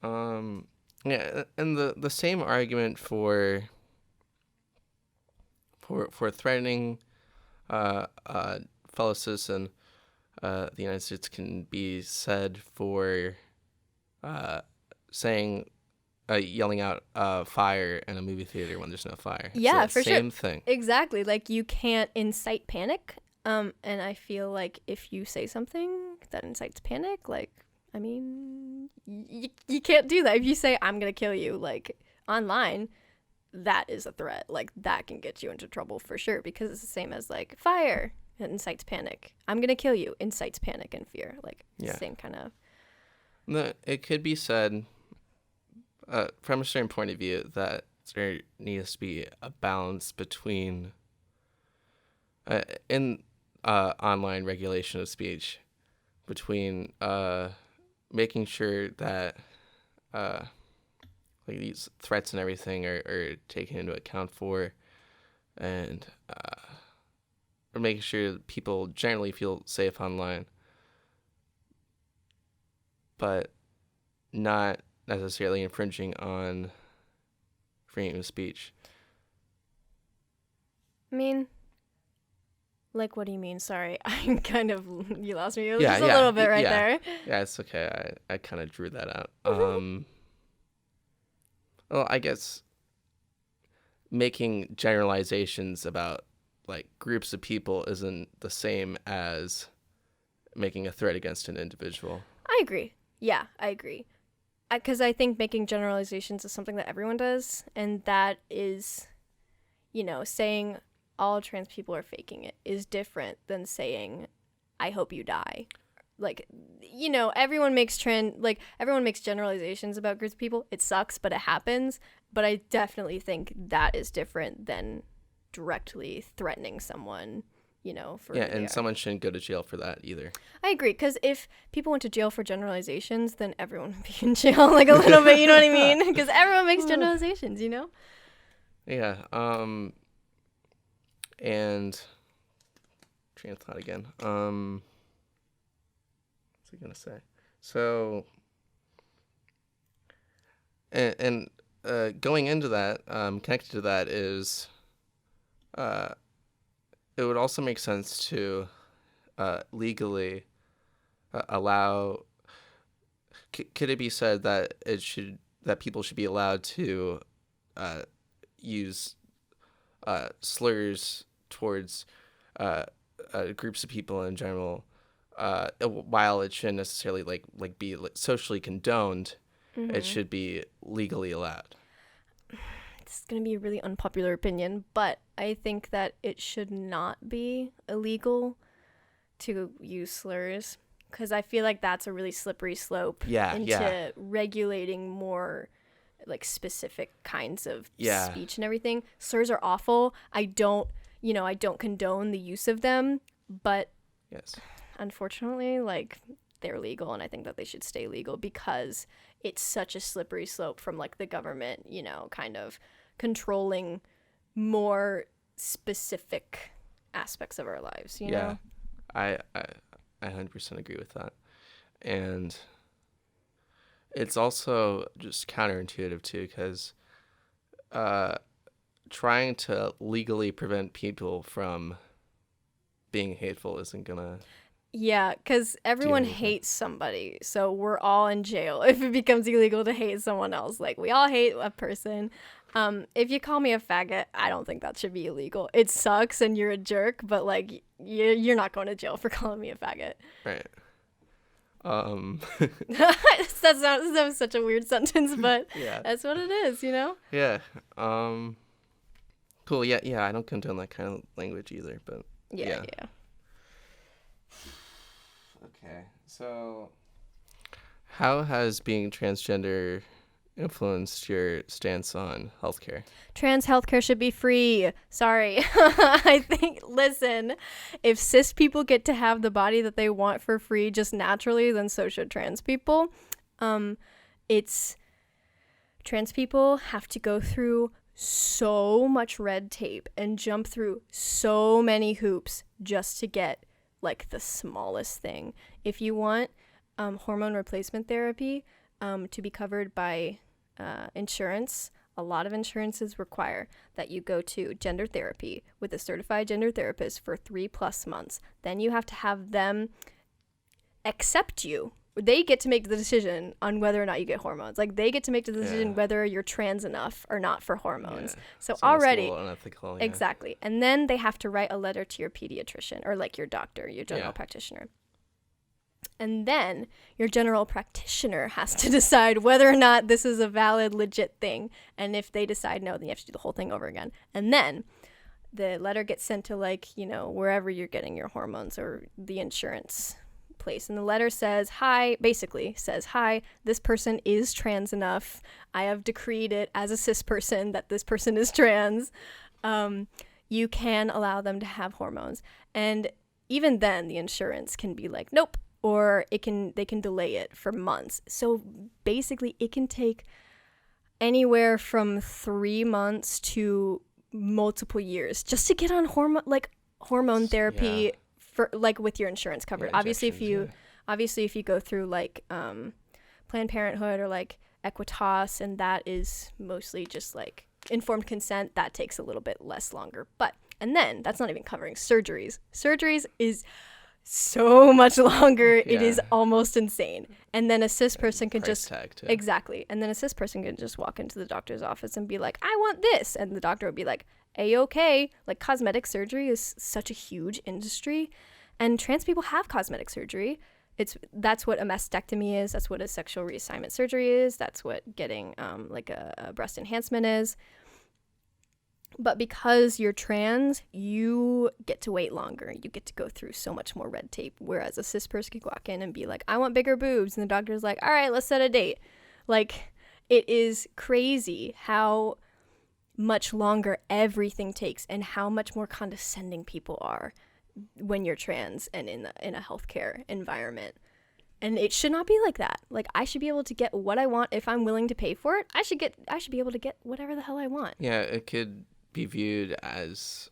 Yeah, and the same argument for threatening fellow citizen the United States can be said for saying yelling out fire in a movie theater when there's no fire. Yeah, for sure. Same thing. Exactly. Like, you can't incite panic. And I feel like if you say something that incites panic, like, I mean, you can't do that. If you say, I'm going to kill you, like, online, that is a threat. Like, that can get you into trouble for sure, because it's the same as, like, fire. It incites panic. I'm going to kill you. Incites panic and fear. Like, same kind of. It could be said, from a certain point of view, that there needs to be a balance between, in online regulation of speech, between making sure that like these threats and everything are taken into account for, and making sure that people generally feel safe online, but not necessarily infringing on freedom of speech. I mean, like, what do you mean? Sorry, I'm kind of, you lost me. It was Yeah, just a little bit right there. Yeah, it's okay. I kind of drew that out. Well, I guess making generalizations about, like, groups of people isn't the same as making a threat against an individual. I agree. Yeah, I agree. Because I think making generalizations is something that everyone does, and that is, saying all trans people are faking it is different than saying, I hope you die. Like, you know, everyone makes generalizations about groups of people. It sucks, but it happens. But I definitely think that is different than directly threatening someone, you know, for and someone shouldn't go to jail for that either. I agree, because if people went to jail for generalizations, then everyone would be in jail, like, a little bit, you know what I mean? Because everyone makes generalizations, you know? Yeah, and train of thought again. What's I gonna say? So, and going into that, connected to that is, it would also make sense to legally allow. Could it be said that people should be allowed to use slurs towards groups of people in general, while it shouldn't necessarily be socially condoned, it should be legally allowed. This is going to be a really unpopular opinion, but I think that it should not be illegal to use slurs, because I feel like that's a really slippery slope into regulating more like specific kinds of speech and everything. Slurs are awful. I don't condone the use of them, but unfortunately, like, they're legal, and I think that they should stay legal, because it's such a slippery slope from like the government, you know, kind of controlling more specific aspects of our lives, you know? I 100% agree with that. And it's also just counterintuitive too, because trying to legally prevent people from being hateful isn't gonna. Yeah, because everyone hates somebody, so we're all in jail if it becomes illegal to hate someone else. Like, we all hate a person. If you call me a faggot, I don't think that should be illegal. It sucks and you're a jerk, but like, you're not going to jail for calling me a faggot. Right. That was such a weird sentence, but that's what it is, you know? Yeah. Cool. Yeah. I don't condone that kind of language either, but yeah. Okay. So, how has being transgender influenced your stance on healthcare? Trans healthcare should be free. Sorry. I think, listen, if cis people get to have the body that they want for free just naturally, then so should trans people. Trans people have to go through so much red tape and jump through so many hoops just to get like the smallest thing. If you want hormone replacement therapy to be covered by insurance, a lot of insurances require that you go to gender therapy with a certified gender therapist for 3+ months. Then you have to have them accept you. They get to make the decision on whether or not you get hormones. Like, they get to make the decision whether you're trans enough or not for hormones. So already, unethical, exactly. And then they have to write a letter to your pediatrician or like your doctor, your general practitioner. And then your general practitioner has to decide whether or not this is a valid, legit thing. And if they decide no, then you have to do the whole thing over again. And then the letter gets sent to, like, you know, wherever you're getting your hormones or the insurance place. And the letter says, hi, this person is trans enough. I have decreed it as a cis person that this person is trans. You can allow them to have hormones. And even then, the insurance can be like, nope. Or they can delay it for months. So basically, it can take anywhere from 3 months to multiple years just to get on hormone therapy for like with your insurance covered. Obviously, if you go through like Planned Parenthood or like Equitas, and that is mostly just like informed consent, that takes a little bit less longer. And then that's not even covering surgeries. Surgeries is so much longer. It is almost insane. And then a cis person can just exactly. And then a cis person can just walk into the doctor's office and be like, I want this, and the doctor would be like, A-okay. Like, cosmetic surgery is such a huge industry, and trans people have cosmetic surgery. That's what a mastectomy is. That's what a sexual reassignment surgery is. That's what getting like a breast enhancement is. But because you're trans, you get to wait longer. You get to go through so much more red tape. Whereas a cis person could walk in and be like, I want bigger boobs. And the doctor's like, all right, let's set a date. Like, it is crazy how much longer everything takes and how much more condescending people are when you're trans and in a healthcare environment. And it should not be like that. Like, I should be able to get what I want if I'm willing to pay for it. I should be able to get whatever the hell I want. Yeah, it could be viewed as,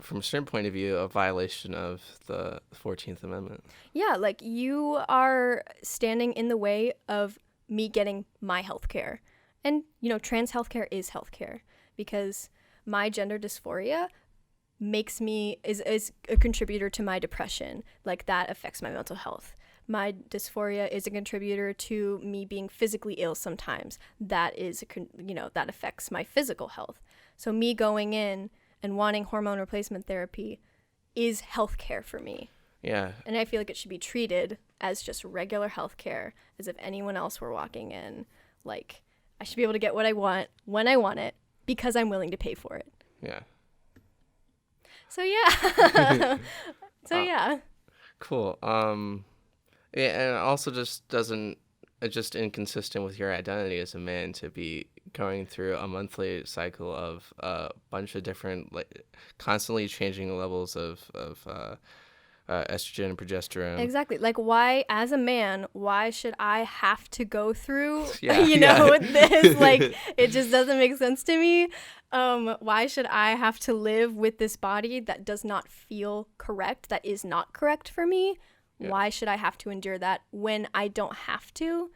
from a certain point of view, a violation of the 14th Amendment. Yeah, like, you are standing in the way of me getting my health care. And, trans healthcare is healthcare because my gender dysphoria makes me, is a contributor to my depression. Like, that affects my mental health. My dysphoria is a contributor to me being physically ill sometimes. That is, that affects my physical health. So me going in and wanting hormone replacement therapy is healthcare for me. Yeah. And I feel like it should be treated as just regular healthcare, as if anyone else were walking in. Like, I should be able to get what I want when I want it because I'm willing to pay for it. Yeah. So yeah. Yeah. Cool. Yeah, and it also just doesn't, it's just inconsistent with your identity as a man to be going through a monthly cycle of a bunch of different, like, constantly changing levels of estrogen and progesterone. Exactly. Like, why, as a man, why should I have to go through, Yeah. with this? Like, it just doesn't make sense to me. Why should I have to live with this body that does not feel correct, that is not correct for me? Yeah. Why should I have to endure that when I don't have to?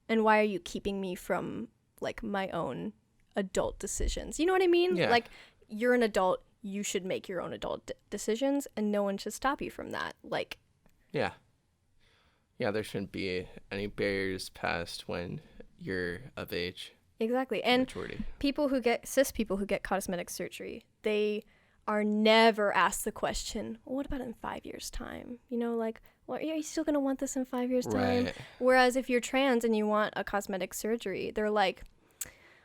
And why are you keeping me from, like, my own adult decisions? You know what I mean? Yeah. Like, you're an adult. You should make your own adult decisions, and no one should stop you from that. Like, yeah, there shouldn't be any barriers passed when you're of age. Exactly. And maturity. cis people who get cosmetic surgery, they are never asked the question, well, what about in 5 years' time? Like, well, are you still going to want this in 5 years' time? Right. Whereas if you're trans and you want a cosmetic surgery, they're like,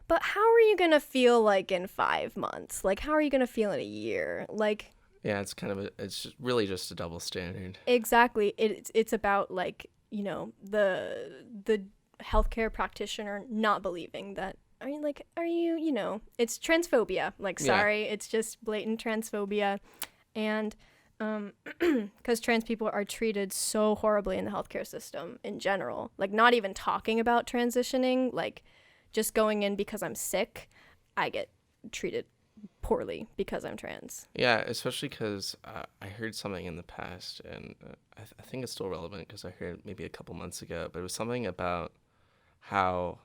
but how are you going to feel, like, in 5 months? Like, how are you going to feel in a year? Like, yeah, it's really just a double standard. Exactly. It's about, like, the healthcare practitioner not believing that, it's transphobia. Like, sorry, yeah. It's just blatant transphobia. And because trans people are treated so horribly in the healthcare system in general, like, not even talking about transitioning, like, just going in because I'm sick, I get treated poorly because I'm trans. Yeah, especially because I heard something in the past, and I think it's still relevant because I heard it maybe a couple months ago, but it was something about how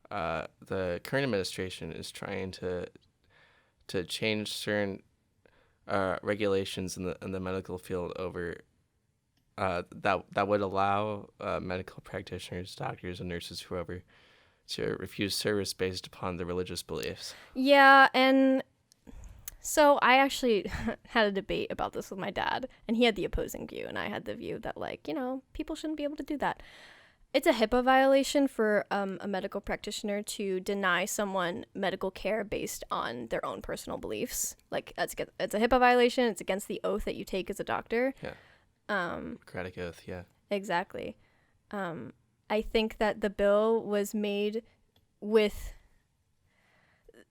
the current administration is trying to change certain regulations in the medical field over that would allow medical practitioners, doctors, and nurses, whoever, to refuse service based upon their religious beliefs. Yeah, and so I actually had a debate about this with my dad, and he had the opposing view, and I had the view that, like, people shouldn't be able to do that. It's a HIPAA violation for a medical practitioner to deny someone medical care based on their own personal beliefs. Like, it's a HIPAA violation. It's against the oath that you take as a doctor. Yeah. Hippocratic oath, yeah. Exactly. I think that the bill was made with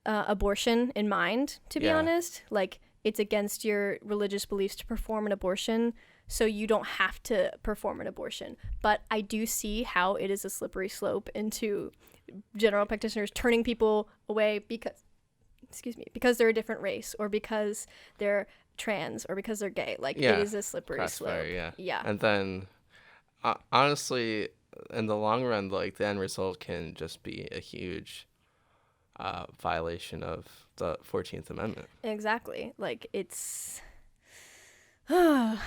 abortion in mind, to be honest. Like, it's against your religious beliefs to perform an abortion, so you don't have to perform an abortion. But I do see how it is a slippery slope into general practitioners turning people away because they're a different race, or because they're trans, or because they're gay. Like, it is a slippery slope. Yeah. And then, honestly, in the long run, like, the end result can just be a huge violation of the 14th Amendment. Exactly. Like, it's a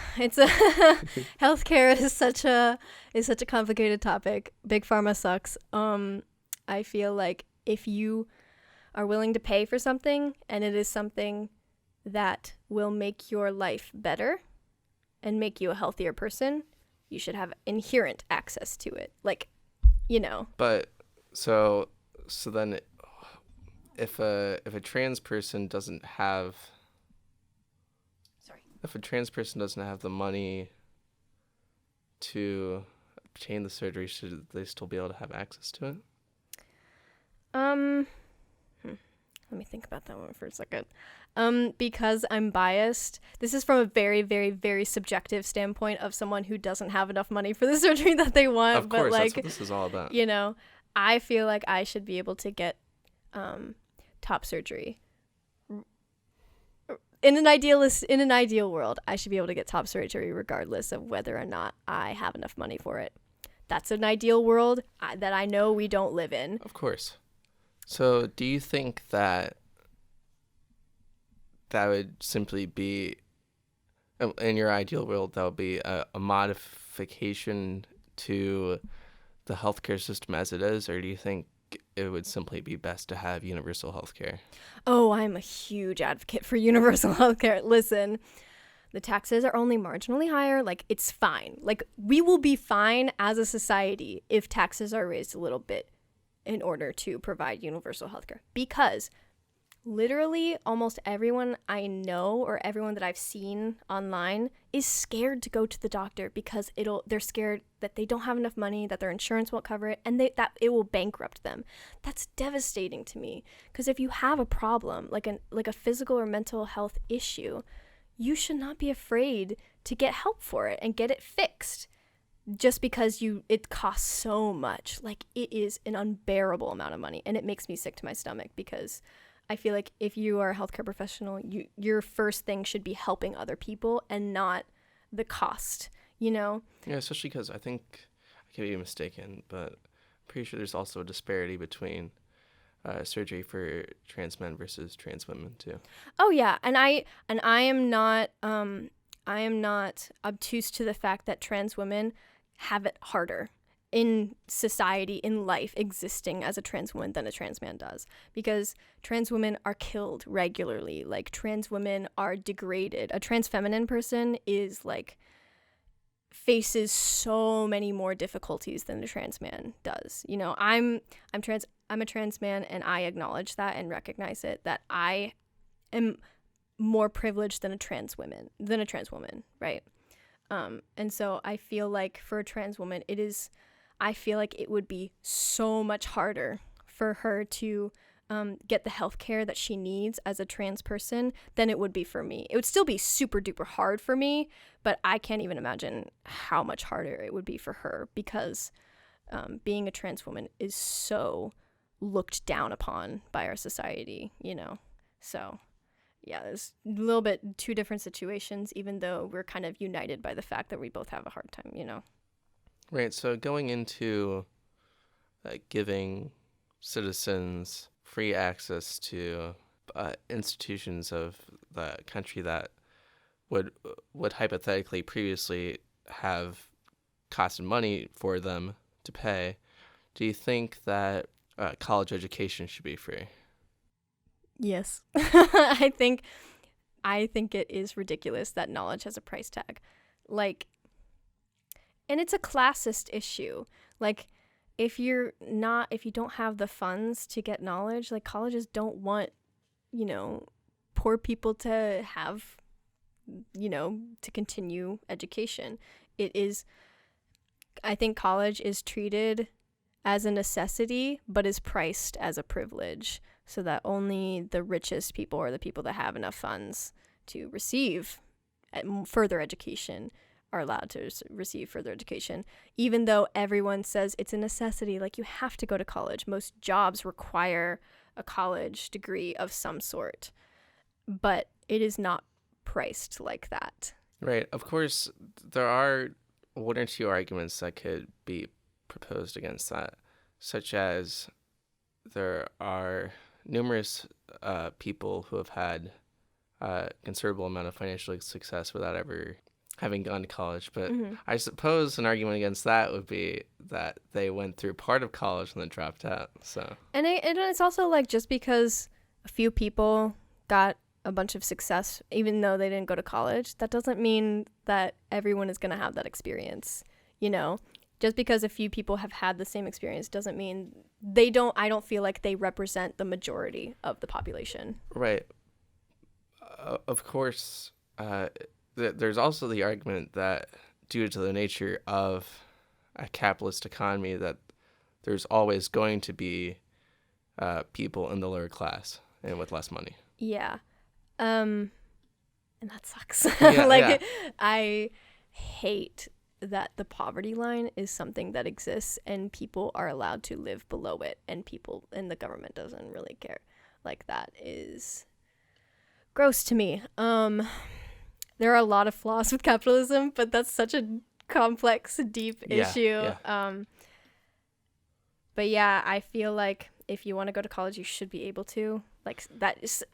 healthcare is such a complicated topic. Big pharma sucks. I feel like if you are willing to pay for something, and it is something that will make your life better and make you a healthier person, you should have inherent access to it. Like, But so then if a trans person doesn't have the money to obtain the surgery, should they still be able to have access to it? Let me think about that one for a second. Because I'm biased, this is from a very, very, very subjective standpoint of someone who doesn't have enough money for the surgery that they want. Of course, but like, that's what this is all about. You know, I feel like I should be able to get top surgery. In an ideal world, I should be able to get top surgery regardless of whether or not I have enough money for it. That's an ideal world that I know we don't live in. Of course. So do you think that would simply be, in your ideal world, that would be a modification to the healthcare system as it is, or do you think it would simply be best to have universal healthcare? Oh, I'm a huge advocate for universal healthcare. Listen, the taxes are only marginally higher. Like, it's fine. Like, we will be fine as a society if taxes are raised a little bit in order to provide universal healthcare. Because literally almost everyone I know or everyone that I've seen online is scared to go to the doctor because they're scared that they don't have enough money, that their insurance won't cover it, and that it will bankrupt them. That's devastating to me, because if you have a problem, like a physical or mental health issue, you should not be afraid to get help for it and get it fixed. Just because it costs so much. Like, it is an unbearable amount of money, and it makes me sick to my stomach, because I feel like if you are a healthcare professional, your first thing should be helping other people and not the cost, you know? Yeah, especially because I think, I could be mistaken, but I'm pretty sure there's also a disparity between surgery for trans men versus trans women too. Oh yeah, and I am not obtuse to the fact that trans women have it harder in society, in life, existing as a trans woman than a trans man does, because trans women are killed regularly. Like, trans women are degraded. A trans feminine person is like faces so many more difficulties than a trans man does. You know, I'm a trans man, and I acknowledge that and recognize it, that I am more privileged than a trans woman, right? And so I feel like for a trans woman, I feel like it would be so much harder for her to get the health care that she needs as a trans person than it would be for me. It would still be super duper hard for me, but I can't even imagine how much harder it would be for her, because being a trans woman is so looked down upon by our society, you know? So yeah, there's a little bit two different situations, even though we're kind of united by the fact that we both have a hard time, you know? Right, so going into giving citizens free access to institutions of the country that would hypothetically previously have costed money for them to pay, do you think that college education should be free? Yes. I think it is ridiculous that knowledge has a price tag. Like, and it's a classist issue. Like, if you don't have the funds to get knowledge, like, colleges don't want, you know, poor people to have, you know, to continue education. I think college is treated as a necessity, but is priced as a privilege, so that only the richest people, or the people that have enough funds to receive further education, are allowed to receive further education, even though everyone says it's a necessity. Like, you have to go to college. Most jobs require a college degree of some sort, but it is not priced like that. Right. Of course, there are one or two arguments that could be proposed against that, such as there are numerous people who have had a considerable amount of financial success without ever having gone to college. But I suppose an argument against that would be that they went through part of college and then dropped out. So, and it's also like, just because a few people got a bunch of success, even though they didn't go to college, that doesn't mean that everyone is going to have that experience. You know, Just because a few people have had the same experience doesn't mean I don't feel like they represent the majority of the population. Right. Of course, there's also the argument that due to the nature of a capitalist economy, that there's always going to be people in the lower class and with less money. Yeah. And that sucks. Yeah, like, I hate that the poverty line is something that exists and people are allowed to live below it, and the government doesn't really care. Like, that is gross to me. There are a lot of flaws with capitalism, but that's such a complex, deep issue. Yeah. But yeah, I feel like if you want to go to college, you should be able to. Like,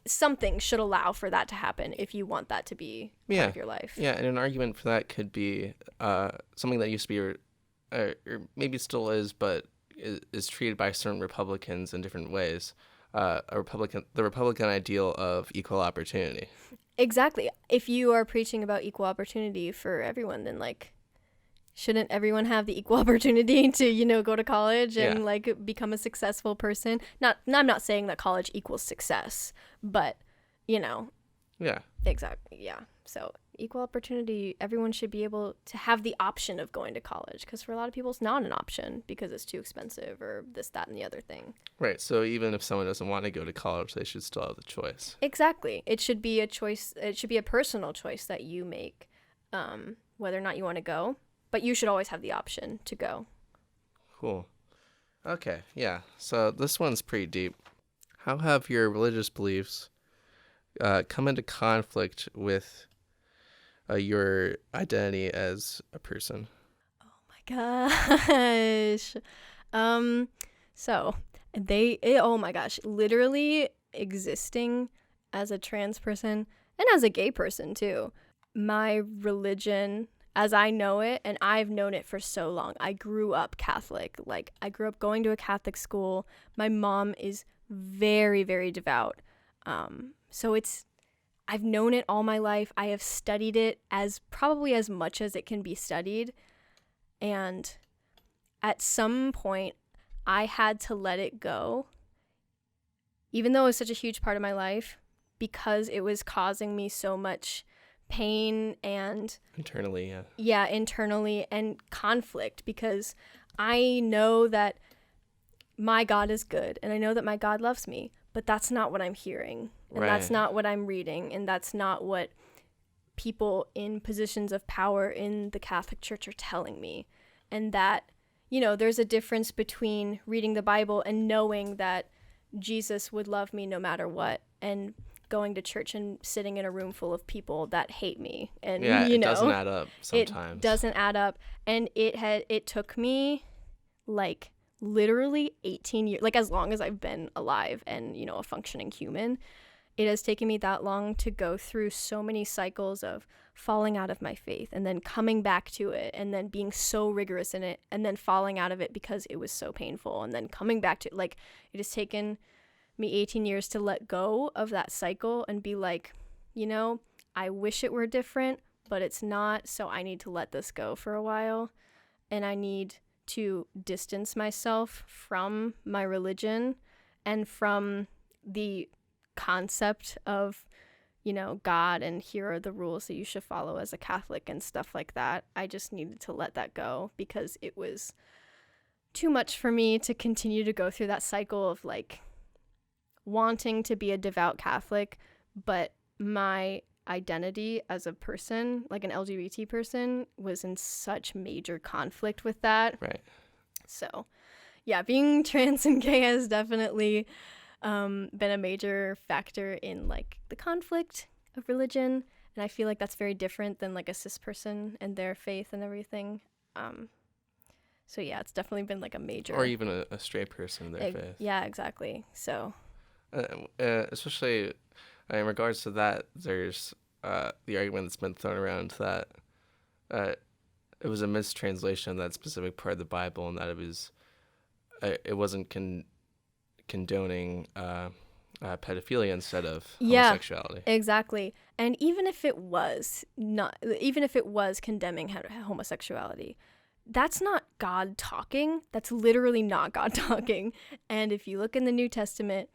something should allow for that to happen if you want that to be part of your life. Yeah, and an argument for that could be something that used to be, or maybe still is, but is treated by certain Republicans in different ways. The Republican ideal of equal opportunity. Exactly. If you are preaching about equal opportunity for everyone, then, like, shouldn't everyone have the equal opportunity to, go to college and like become a successful person? I'm not saying that college equals success, but Yeah. Exactly. Yeah. So equal opportunity, everyone should be able to have the option of going to college, because for a lot of people it's not an option because it's too expensive or this, that, and the other thing. Right. So even if someone doesn't want to go to college, they should still have the choice. Exactly. It should be a choice. It should be a personal choice that you make, whether or not you want to go. But you should always have the option to go. Cool. Okay, yeah. So this one's pretty deep. How have your religious beliefs come into conflict with your identity as a person? Oh my gosh. Oh my gosh, literally existing as a trans person and as a gay person too. My religion, as I know it, and I've known it for so long. I grew up Catholic. Like, I grew up going to a Catholic school. My mom is very, very devout. So I've known it all my life. I have studied it probably as much as it can be studied. And at some point, I had to let it go, even though it was such a huge part of my life, because it was causing me so much pain and internally and conflict, because I know that my God is good and I know that my God loves me, but that's not what I'm hearing, and that's not what I'm reading, and that's not what people in positions of power in the Catholic Church are telling me. And that, there's a difference between reading the Bible and knowing that Jesus would love me no matter what, and going to church and sitting in a room full of people that hate me. And it doesn't add up sometimes. It doesn't add up. And it took me like literally 18 years, like as long as I've been alive and a functioning human. It has taken me that long to go through so many cycles of falling out of my faith and then coming back to it and then being so rigorous in it and then falling out of it because it was so painful and then coming back to it. Like, it has taken me 18 years to let go of that cycle and be like, I wish it were different, but it's not, so I need to let this go for a while, and I need to distance myself from my religion and from the concept of, God and here are the rules that you should follow as a Catholic and stuff like that. I just needed to let that go because it was too much for me to continue to go through that cycle of like wanting to be a devout Catholic, but my identity as a person, like an LGBT person, was in such major conflict with that. Right. So, yeah, being trans and gay has definitely been a major factor in like the conflict of religion, and I feel like that's very different than like a cis person and their faith and everything. So yeah, it's definitely been like a major, or even a straight person and their faith. Yeah, exactly. So especially in regards to that, there's the argument that's been thrown around that it was a mistranslation of that specific part of the Bible, and that it wasn't condoning pedophilia instead of homosexuality. Yeah, exactly. And even if it was condemning homosexuality, that's not God talking. That's literally not God talking. And if you look in the New Testament,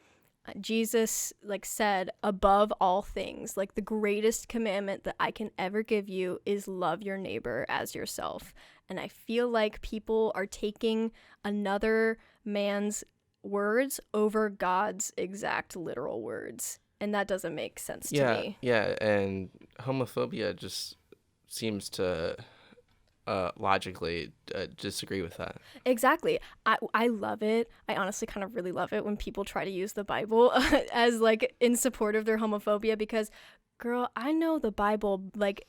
Jesus said, above all things, the greatest commandment that I can ever give you is love your neighbor as yourself. And I feel like people are taking another man's words over God's exact literal words. And that doesn't make sense to me. Yeah, and homophobia just seems to logically disagree with that. Exactly. I love it. I honestly kind of really love it when people try to use the Bible as in support of their homophobia, because girl, I know the Bible like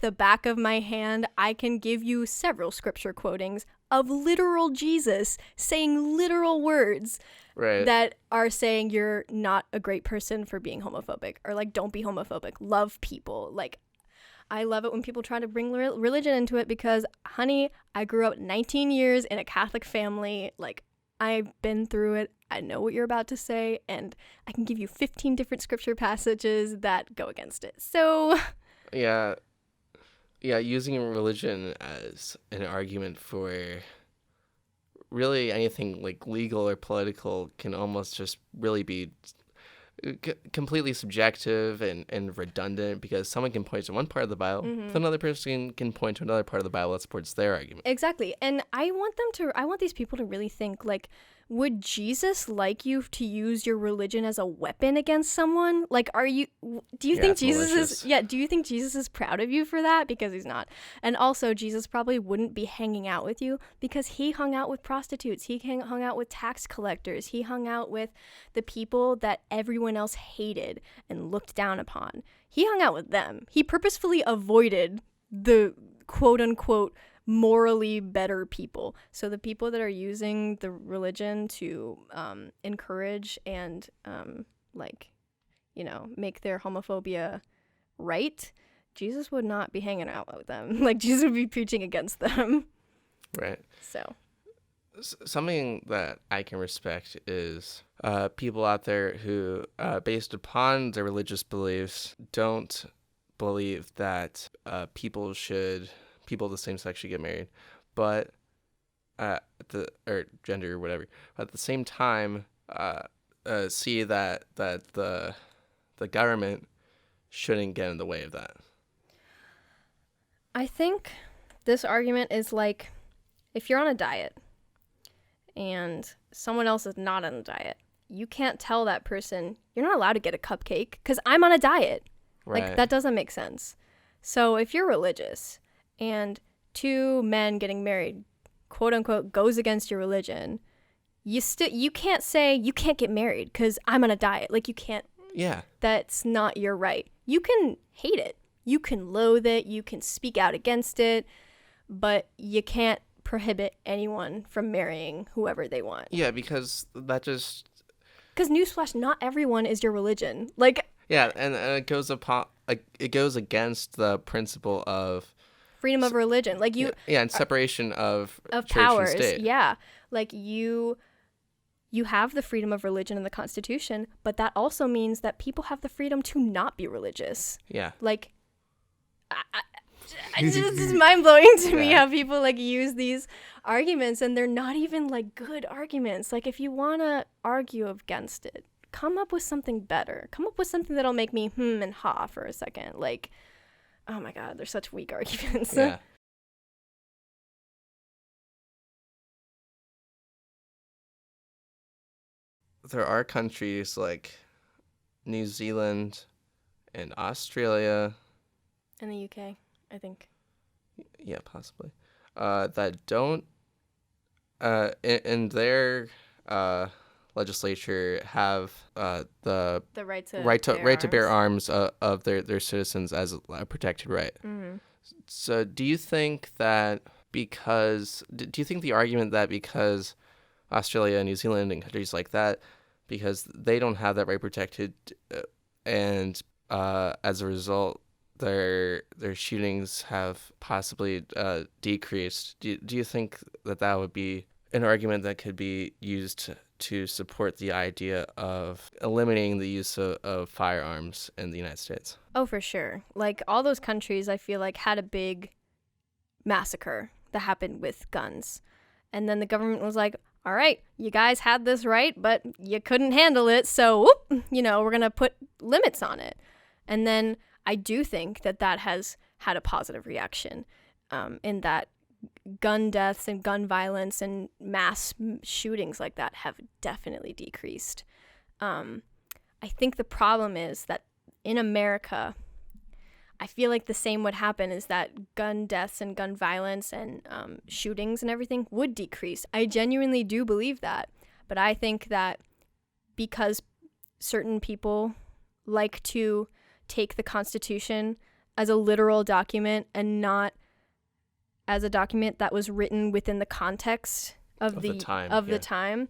the back of my hand. I can give you several scripture quotings of literal Jesus saying literal words that are saying you're not a great person for being homophobic, or don't be homophobic, love people. I love it when people try to bring religion into it, because, honey, I grew up 19 years in a Catholic family. I've been through it. I know what you're about to say, and I can give you 15 different scripture passages that go against it. So, yeah, using religion as an argument for really anything legal or political can almost just really be completely subjective and redundant, because someone can point to one part of the Bible, but another person can point to another part of the Bible that supports their argument. Exactly. And I want these people to really think, would Jesus like you to use your religion as a weapon against someone? Do you think Jesus is proud of you for that? Because he's not. And also, Jesus probably wouldn't be hanging out with you because he hung out with prostitutes. He hung out with tax collectors. He hung out with the people that everyone else hated and looked down upon. He hung out with them. He purposefully avoided the quote unquote morally better people. So the people that are using the religion to encourage and make their homophobia right, Jesus would not be hanging out with them. Jesus would be preaching against them. Right. So something that I can respect is people out there who, based upon their religious beliefs, don't believe that people of the same sex should get married, but or gender or whatever. But at the same time, see that the government shouldn't get in the way of that. I think this argument is if you're on a diet and someone else is not on a diet, you can't tell that person you're not allowed to get a cupcake because I'm on a diet. Right. That doesn't make sense. So if you're religious and two men getting married, quote unquote, goes against your religion, you can't say you can't get married because I'm on a diet. You can't. Yeah. That's not your right. You can hate it. You can loathe it. You can speak out against it, but you can't prohibit anyone from marrying whoever they want. Yeah, because that just... Because newsflash, not everyone is your religion. Yeah, and it goes against the principle of freedom of religion, and separation of church powers. and state. Yeah, you have the freedom of religion in the Constitution, but that also means that people have the freedom to not be religious. Yeah, it's just mind-blowing to me how people use these arguments, and they're not even good arguments. If you want to argue against it, come up with something better. Come up with something that'll make me and ha for a second. Oh my god, they're such weak arguments. Yeah. There are countries like New Zealand and Australia. And the UK, I think. Yeah, possibly. That don't, in their legislature, have the right to bear arms of their citizens as a protected right. Mm-hmm. So, do you think the argument that because Australia, New Zealand, and countries like that, because they don't have that right protected, and as a result, their shootings have possibly decreased. Do you think that would be an argument that could be used to support the idea of eliminating the use of firearms in the United States? Oh, for sure. All those countries, I feel had a big massacre that happened with guns. And then the government was like, all right, you guys had this right, but you couldn't handle it. So, whoop, we're going to put limits on it. And then I do think that has had a positive reaction in that gun deaths and gun violence and mass shootings like that have definitely decreased. I think the problem is that in America, I feel like the same would happen, is that gun deaths and gun violence and shootings and everything would decrease. I genuinely do believe that. But I think that because certain people like to take the Constitution as a literal document and not as a document that was written within the context of the time.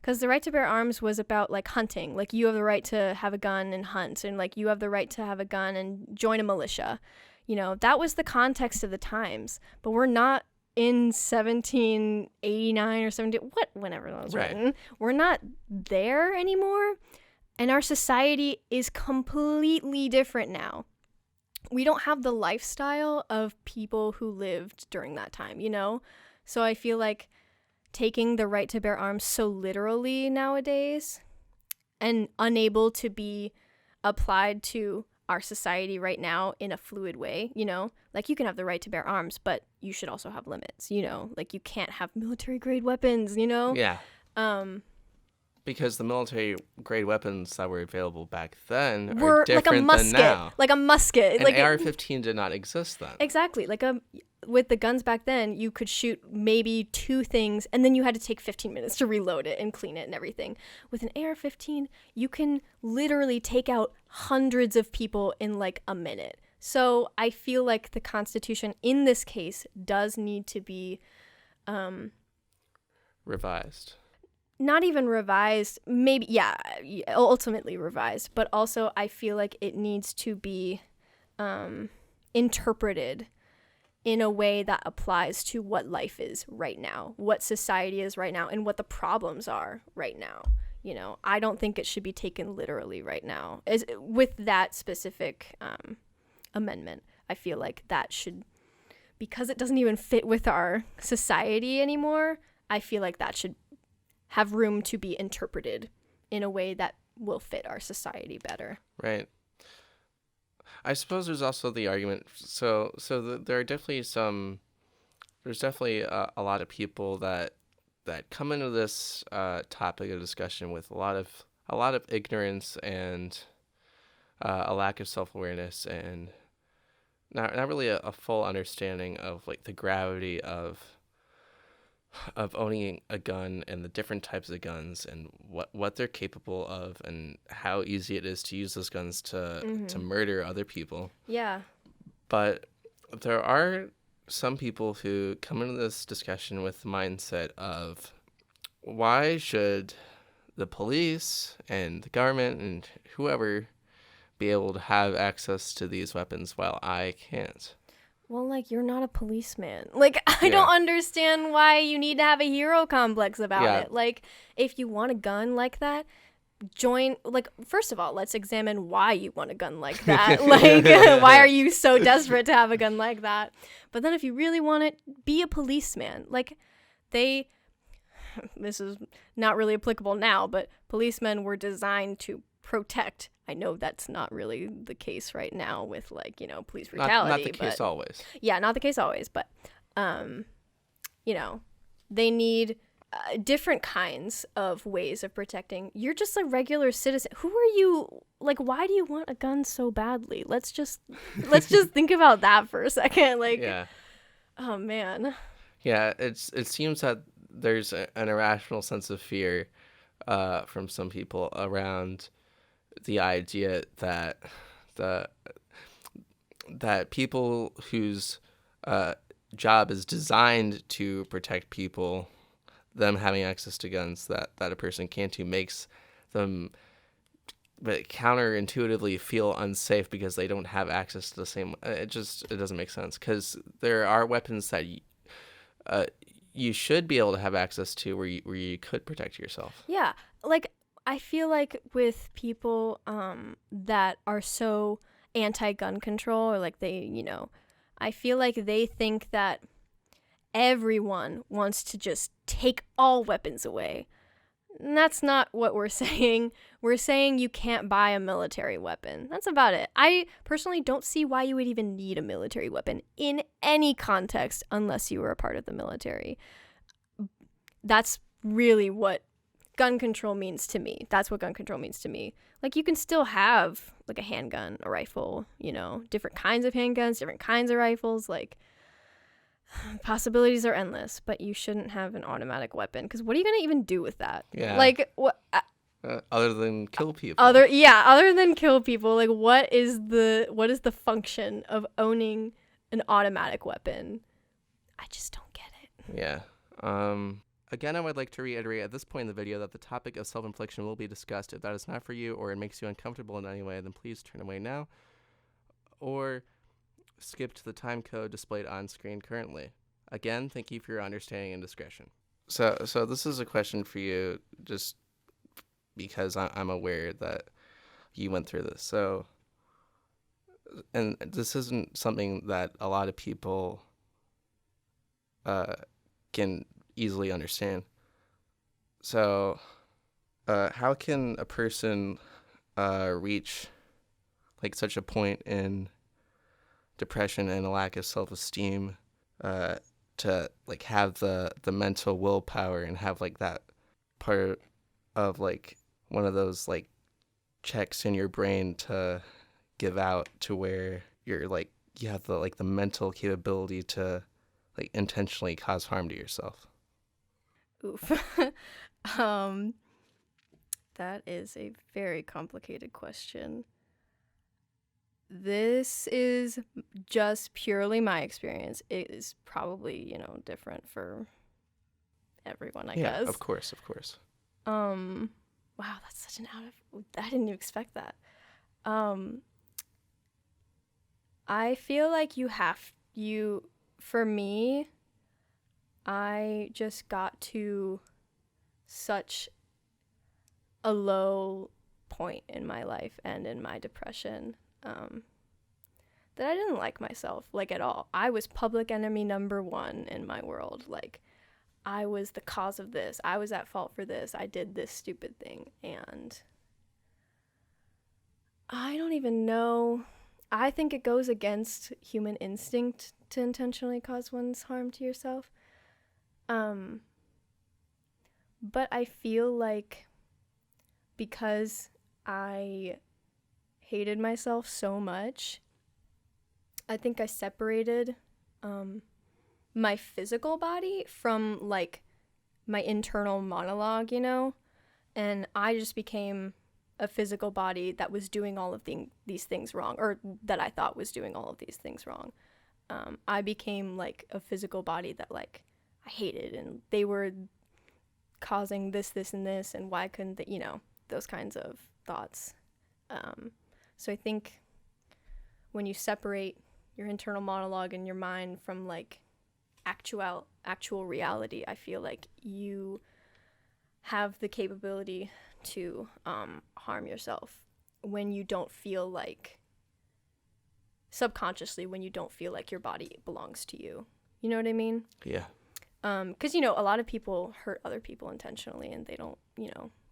Because the right to bear arms was about like hunting. Like you have the right to have a gun and hunt, and like you have the right to have a gun and join a militia. That was the context of the times. But we're not in 1789 or 17, whenever that was written. We're not there anymore. And our society is completely different now. We don't have the lifestyle of people who lived during that time, So I feel like taking the right to bear arms so literally nowadays and unable to be applied to our society right now in a fluid way, like you can have the right to bear arms, but you should also have limits, like you can't have military grade weapons, Yeah. Because the military grade weapons that were available back then are different than now. Like a musket. And AR-15 did not exist then. Exactly. With the guns back then, you could shoot maybe 2 things, and then you had to take 15 minutes to reload it and clean it and everything. With an AR-15, you can literally take out hundreds of people in like a minute. So I feel like the Constitution in this case does need to be revised. Not even revised, maybe, ultimately revised, but also I feel like it needs to be interpreted in a way that applies to what life is right now, what society is right now, and what the problems are right now. I don't think it should be taken literally right now. With that specific amendment, I feel like that should, because it doesn't even fit with our society anymore, I feel like that should have room to be interpreted in a way that will fit our society better. Right. I suppose there's also the argument. There are definitely there's definitely a lot of people that come into this topic of discussion with a lot of ignorance and a lack of self-awareness and not really a full understanding of like the gravity of owning a gun and the different types of guns and what they're capable of and how easy it is to use those guns to murder other people. Yeah. But there are some people who come into this discussion with the mindset of, why should the police and the government and whoever be able to have access to these weapons while I can't? Well, like, you're not a policeman. Like, I don't understand why you need to have a hero complex about it. Like, if you want a gun like that, first of all, let's examine why you want a gun like that. Like, why are you so desperate to have a gun like that? But then if you really want it, be a policeman. Like, this is not really applicable now, but policemen were designed to protect. I know that's not really the case right now with police brutality. Not the case always. Yeah, not the case always, but they need different kinds of ways of protecting. You're just a regular citizen. Who are you? Like, why do you want a gun so badly? Let's just think about that for a second. Like, oh man. Yeah, it seems that there's an irrational sense of fear from some people around the idea that people whose job is designed to protect people, them having access to guns that a person can't do, makes them counterintuitively feel unsafe because they don't have access to the same. It doesn't make sense, because there are weapons that you should be able to have access to where you could protect yourself. Yeah, like, I feel like with people that are so anti-gun control, or like I feel like they think that everyone wants to just take all weapons away. And that's not what we're saying. We're saying you can't buy a military weapon. That's about it. I personally don't see why you would even need a military weapon in any context unless you were a part of the military. That's really what gun control means to me. That's what gun control means to me. Like, you can still have, like, a handgun, a rifle, you know, different kinds of handguns, different kinds of rifles. Like, possibilities are endless, but you shouldn't have an automatic weapon, because what are you going to even do with that? Yeah. Like, what? Other than kill people. Other than kill people, like, what is the function of owning an automatic weapon? I just don't get it. Yeah. Again, I would like to reiterate at this point in the video that the topic of self-infliction will be discussed. If that is not for you or it makes you uncomfortable in any way, then please turn away now or skip to the time code displayed on screen currently. Again, thank you for your understanding and discretion. So this is a question for you, just because I'm aware that you went through this. So, and this isn't something that a lot of people can easily understand. So, how can a person reach like such a point in depression and a lack of self-esteem to like have the mental willpower and have like that part of like one of those like checks in your brain to give out to where you're like you have the mental capability to like intentionally cause harm to yourself? Oof. That is a very complicated question. This is just purely my experience. It is probably, different for everyone, I guess. Yeah, of course. Wow, that's such an I didn't even expect that. I feel like for me, I just got to such a low point in my life and in my depression that I didn't like myself, like, at all. I was public enemy number one in my world. Like, I was the cause of this. I was at fault for this. I did this stupid thing. And I don't even know. I think it goes against human instinct to intentionally cause one's harm to yourself. But I feel like because I hated myself so much, I think I separated my physical body from like my internal monologue, and I just became a physical body that was doing all of these things wrong, or that I thought was doing all of these things wrong. I became like a physical body that like I hated, and they were causing this, and this, and why couldn't they, those kinds of thoughts. So I think when you separate your internal monologue in your mind from like actual reality, I feel like you have the capability to harm yourself when you don't feel like, subconsciously, when you don't feel like your body belongs to you. You know what I mean? Yeah. Because, a lot of people hurt other people intentionally, and they don't,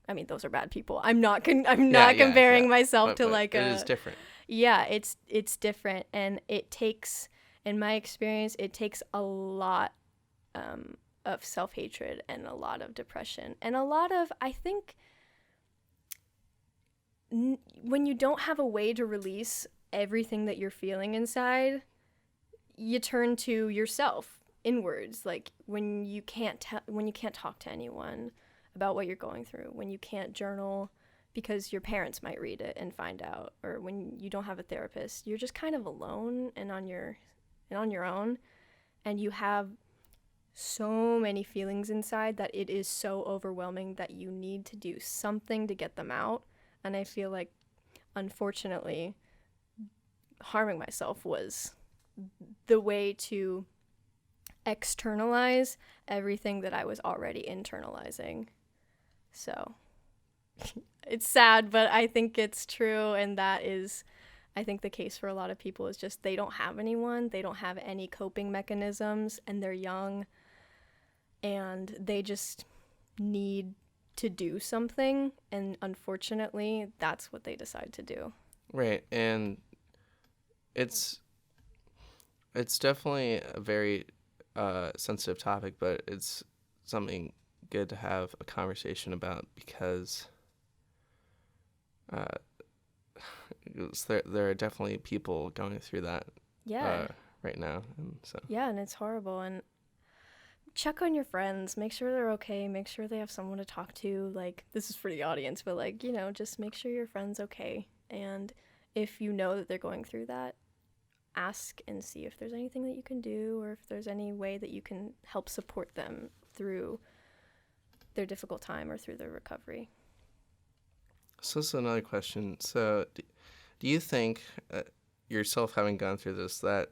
I mean, those are bad people. I'm not comparing myself to like it is different. Yeah, it's different, and it takes, in my experience, it takes a lot of self-hatred and a lot of depression and a lot of, I think, when you don't have a way to release everything that you're feeling inside, you turn to yourself inwards. Like when you can't talk to anyone about what you're going through, when you can't journal because your parents might read it and find out, or when you don't have a therapist, you're just kind of alone and on your own, and you have so many feelings inside that it is so overwhelming that you need to do something to get them out. And I feel like, unfortunately, harming myself was the way to externalize everything that I was already internalizing. So it's sad, but I think it's true, and that is I think the case for a lot of people is just they don't have anyone, they don't have any coping mechanisms, and they're young, and they just need to do something, and unfortunately, that's what they decide to do. Right, and it's definitely a very sensitive topic, but it's something good to have a conversation about because there are definitely people going through that right now, and so yeah, and it's horrible. And check on your friends, make sure they're okay, make sure they have someone to talk to. Like, this is for the audience, but like, you know, just make sure your friend's okay. And if you know that they're going through that, ask and see if there's anything that you can do, or if there's any way that you can help support them through their difficult time or through their recovery. So this is another question. So do you think, yourself having gone through this, that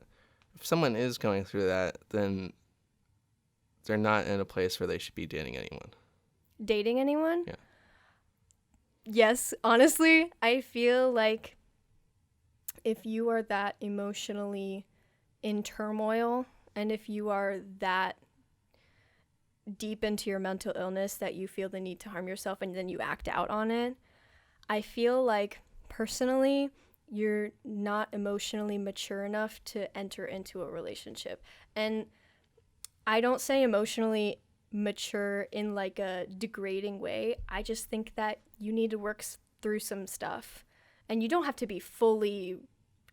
if someone is going through that, then they're not in a place where they should be dating anyone? Dating anyone? Yeah. Yes, honestly, I feel like if you are that emotionally in turmoil, and if you are that deep into your mental illness that you feel the need to harm yourself and then you act out on it, I feel like personally you're not emotionally mature enough to enter into a relationship. And I don't say emotionally mature in like a degrading way. I just think that you need to work through some stuff, and you don't have to be fully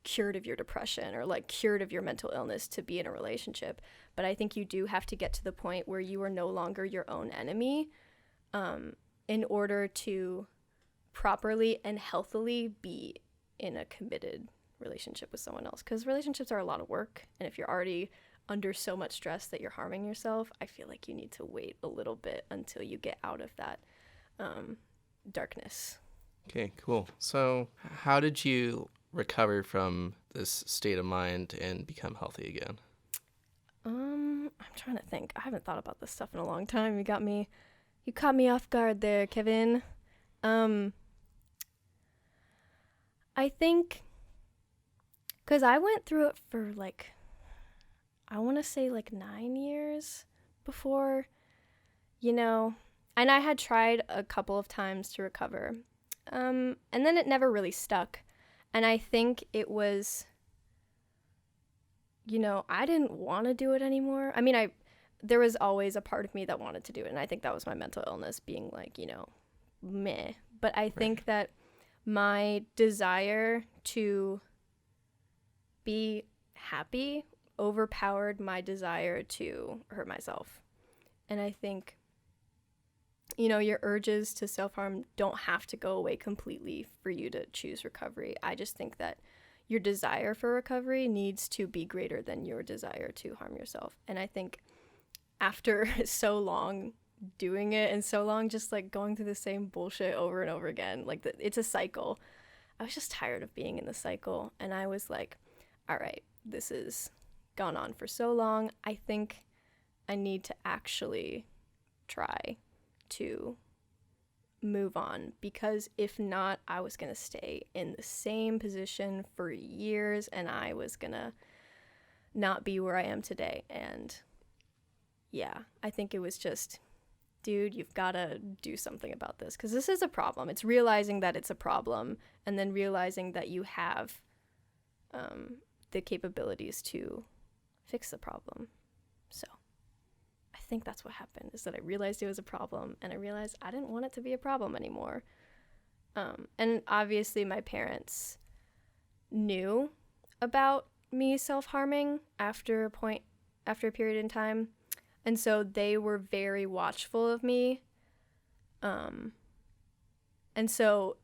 cured of your depression or like cured of your mental illness to be in a relationship. But I think you do have to get to the point where you are no longer your own enemy, in order to properly and healthily be in a committed relationship with someone else. Because relationships are a lot of work, and if you're already under so much stress that you're harming yourself, I feel like you need to wait a little bit until you get out of that darkness. Okay, cool. So how did you recover from this state of mind and become healthy again? I'm trying to think. I haven't thought about this stuff in a long time. You caught me off guard there, Kevin. I think because I went through it for like, I want to say like 9 years before, you know, and I had tried a couple of times to recover. And then it never really stuck. And I think it was, you know, I didn't want to do it anymore. I mean, there was always a part of me that wanted to do it. And I think that was my mental illness being like, you know, meh. But I think that my desire to be happy overpowered my desire to hurt myself. And I think, you know, your urges to self-harm don't have to go away completely for you to choose recovery. I just think that your desire for recovery needs to be greater than your desire to harm yourself. And I think after so long doing it and so long just like going through the same bullshit over and over again, like it's a cycle, I was just tired of being in the cycle. And I was like, all right, this has gone on for so long. I think I need to actually try to move on, because if not, I was going to stay in the same position for years and I was going to not be where I am today. And yeah, I think it was just, dude, you've got to do something about this, because this is a problem. It's realizing that it's a problem and then realizing that you have the capabilities to fix the problem. So I think that's what happened, is that I realized it was a problem and I realized I didn't want it to be a problem anymore. And obviously my parents knew about me self-harming after a period in time. And so they were very watchful of me. And so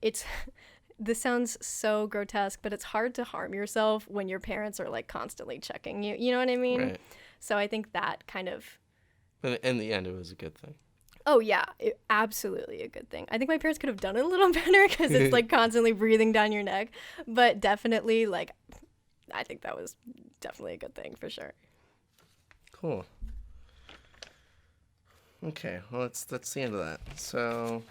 this sounds so grotesque, but it's hard to harm yourself when your parents are like constantly checking you. You know what I mean? Right. So I think that kind of... But in the end, it was a good thing. Oh, yeah, absolutely a good thing. I think my parents could have done it a little better, because it's like constantly breathing down your neck. But definitely, like, I think that was definitely a good thing for sure. Cool. Okay, well, that's the end of that. So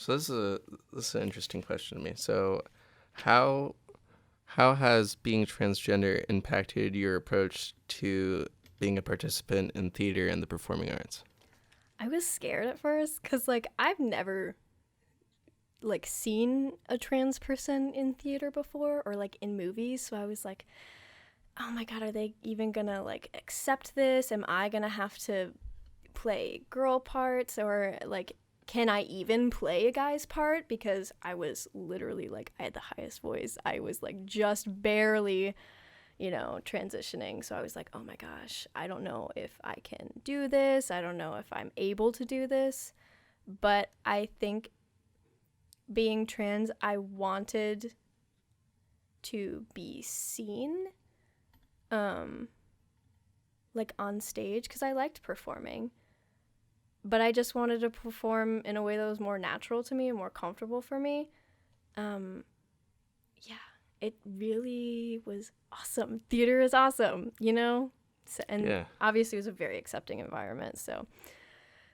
So this is an interesting question to me. So how has being transgender impacted your approach to being a participant in theater and the performing arts? I was scared at first because, like, I've never, like, seen a trans person in theater before or, like, in movies. So I was like, oh my God, are they even gonna, like, accept this? Am I gonna have to play girl parts? Or, like, can I even play a guy's part? Because I was literally, like, I had the highest voice. I was, like, just barely, transitioning. So I was like, oh my gosh, I don't know if I can do this. I don't know if I'm able to do this. But I think being trans, I wanted to be seen, like, on stage, because I liked performing. But I just wanted to perform in a way that was more natural to me and more comfortable for me. Yeah, it really was awesome. Theater is awesome, So, and obviously it was a very accepting environment, so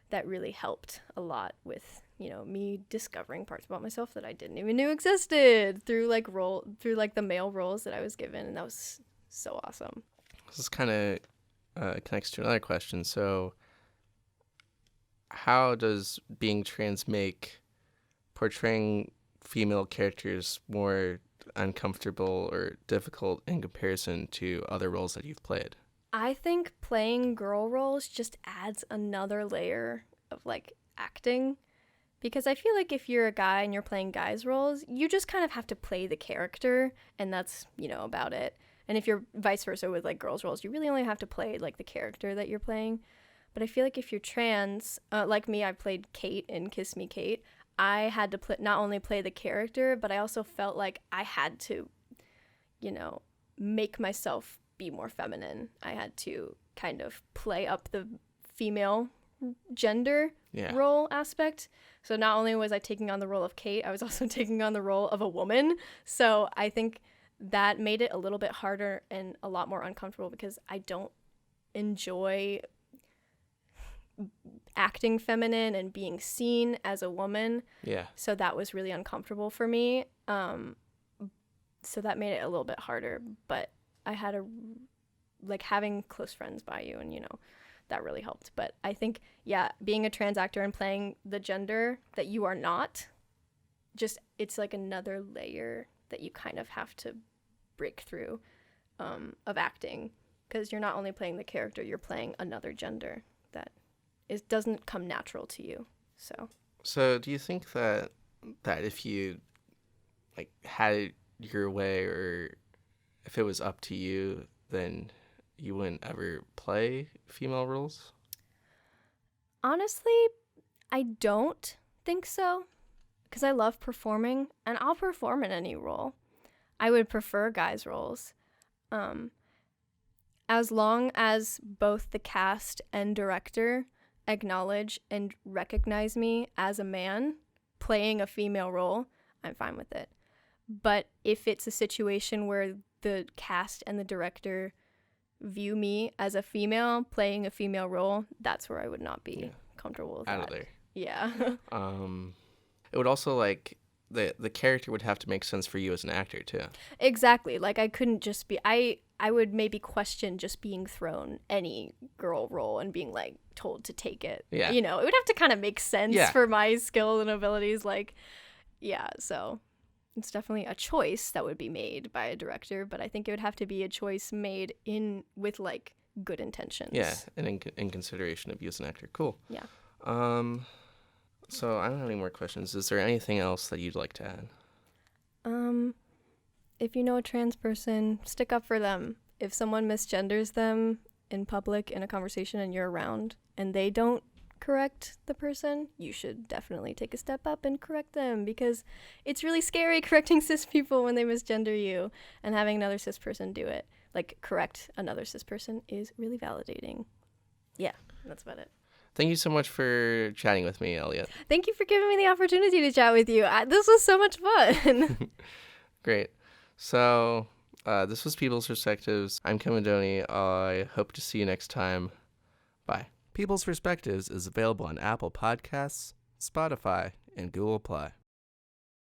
that really helped a lot with, me discovering parts about myself that I didn't even know existed through the male roles that I was given, and that was so awesome. This kind of connects to another question. So how does being trans make portraying female characters more uncomfortable or difficult in comparison to other roles that you've played? I think playing girl roles just adds another layer of, like, acting, because I feel like if you're a guy and you're playing guys' roles, you just kind of have to play the character, and that's, about it. And if you're vice versa with, like, girls' roles, you really only have to play, like, the character that you're playing. But I feel like if you're trans, like me, I played Kate in Kiss Me Kate. I had to not only play the character, but I also felt like I had to, make myself be more feminine. I had to kind of play up the female gender role aspect. So not only was I taking on the role of Kate, I was also taking on the role of a woman. So I think that made it a little bit harder and a lot more uncomfortable, because I don't enjoy acting feminine and being seen as a woman. Yeah. So that was really uncomfortable for me. So that made it a little bit harder, but I had having close friends by you, and, that really helped. But I think, being a trans actor and playing the gender that you are not, it's like another layer that you kind of have to break through, of acting, because you're not only playing the character, you're playing another gender that doesn't come natural to you. So do you think that if you, like, had it your way, or if it was up to you, then you wouldn't ever play female roles? Honestly, I don't think so, because I love performing, and I'll perform in any role. I would prefer guys' roles. As long as both the cast and director acknowledge and recognize me as a man playing a female role, I'm fine with it. But if it's a situation where the cast and the director view me as a female playing a female role, that's where I would not be comfortable with out that. of there. Yeah. It would also, like, the character would have to make sense for you as an actor too. Exactly. Like, I couldn't just be, I would maybe question just being thrown any girl role and being, like, told to take it. Yeah. It would have to kind of make sense for my skill and abilities. Like, so it's definitely a choice that would be made by a director, but I think it would have to be a choice made with, like, good intentions. Yeah, and in consideration of you as an actor. Cool. Yeah. So I don't have any more questions. Is there anything else that you'd like to add? If you know a trans person, stick up for them. If someone misgenders them in public in a conversation and you're around and they don't correct the person, you should definitely take a step up and correct them, because it's really scary correcting cis people when they misgender you, and having another cis person do it, like, correct another cis person, is really validating. Yeah, that's about it. Thank you so much for chatting with me, Elliot. Thank you for giving me the opportunity to chat with you. This was so much fun. Great. So this was People's Perspectives. I'm Kamadoni. I hope to see you next time. Bye. People's Perspectives is available on Apple Podcasts, Spotify, and Google Play.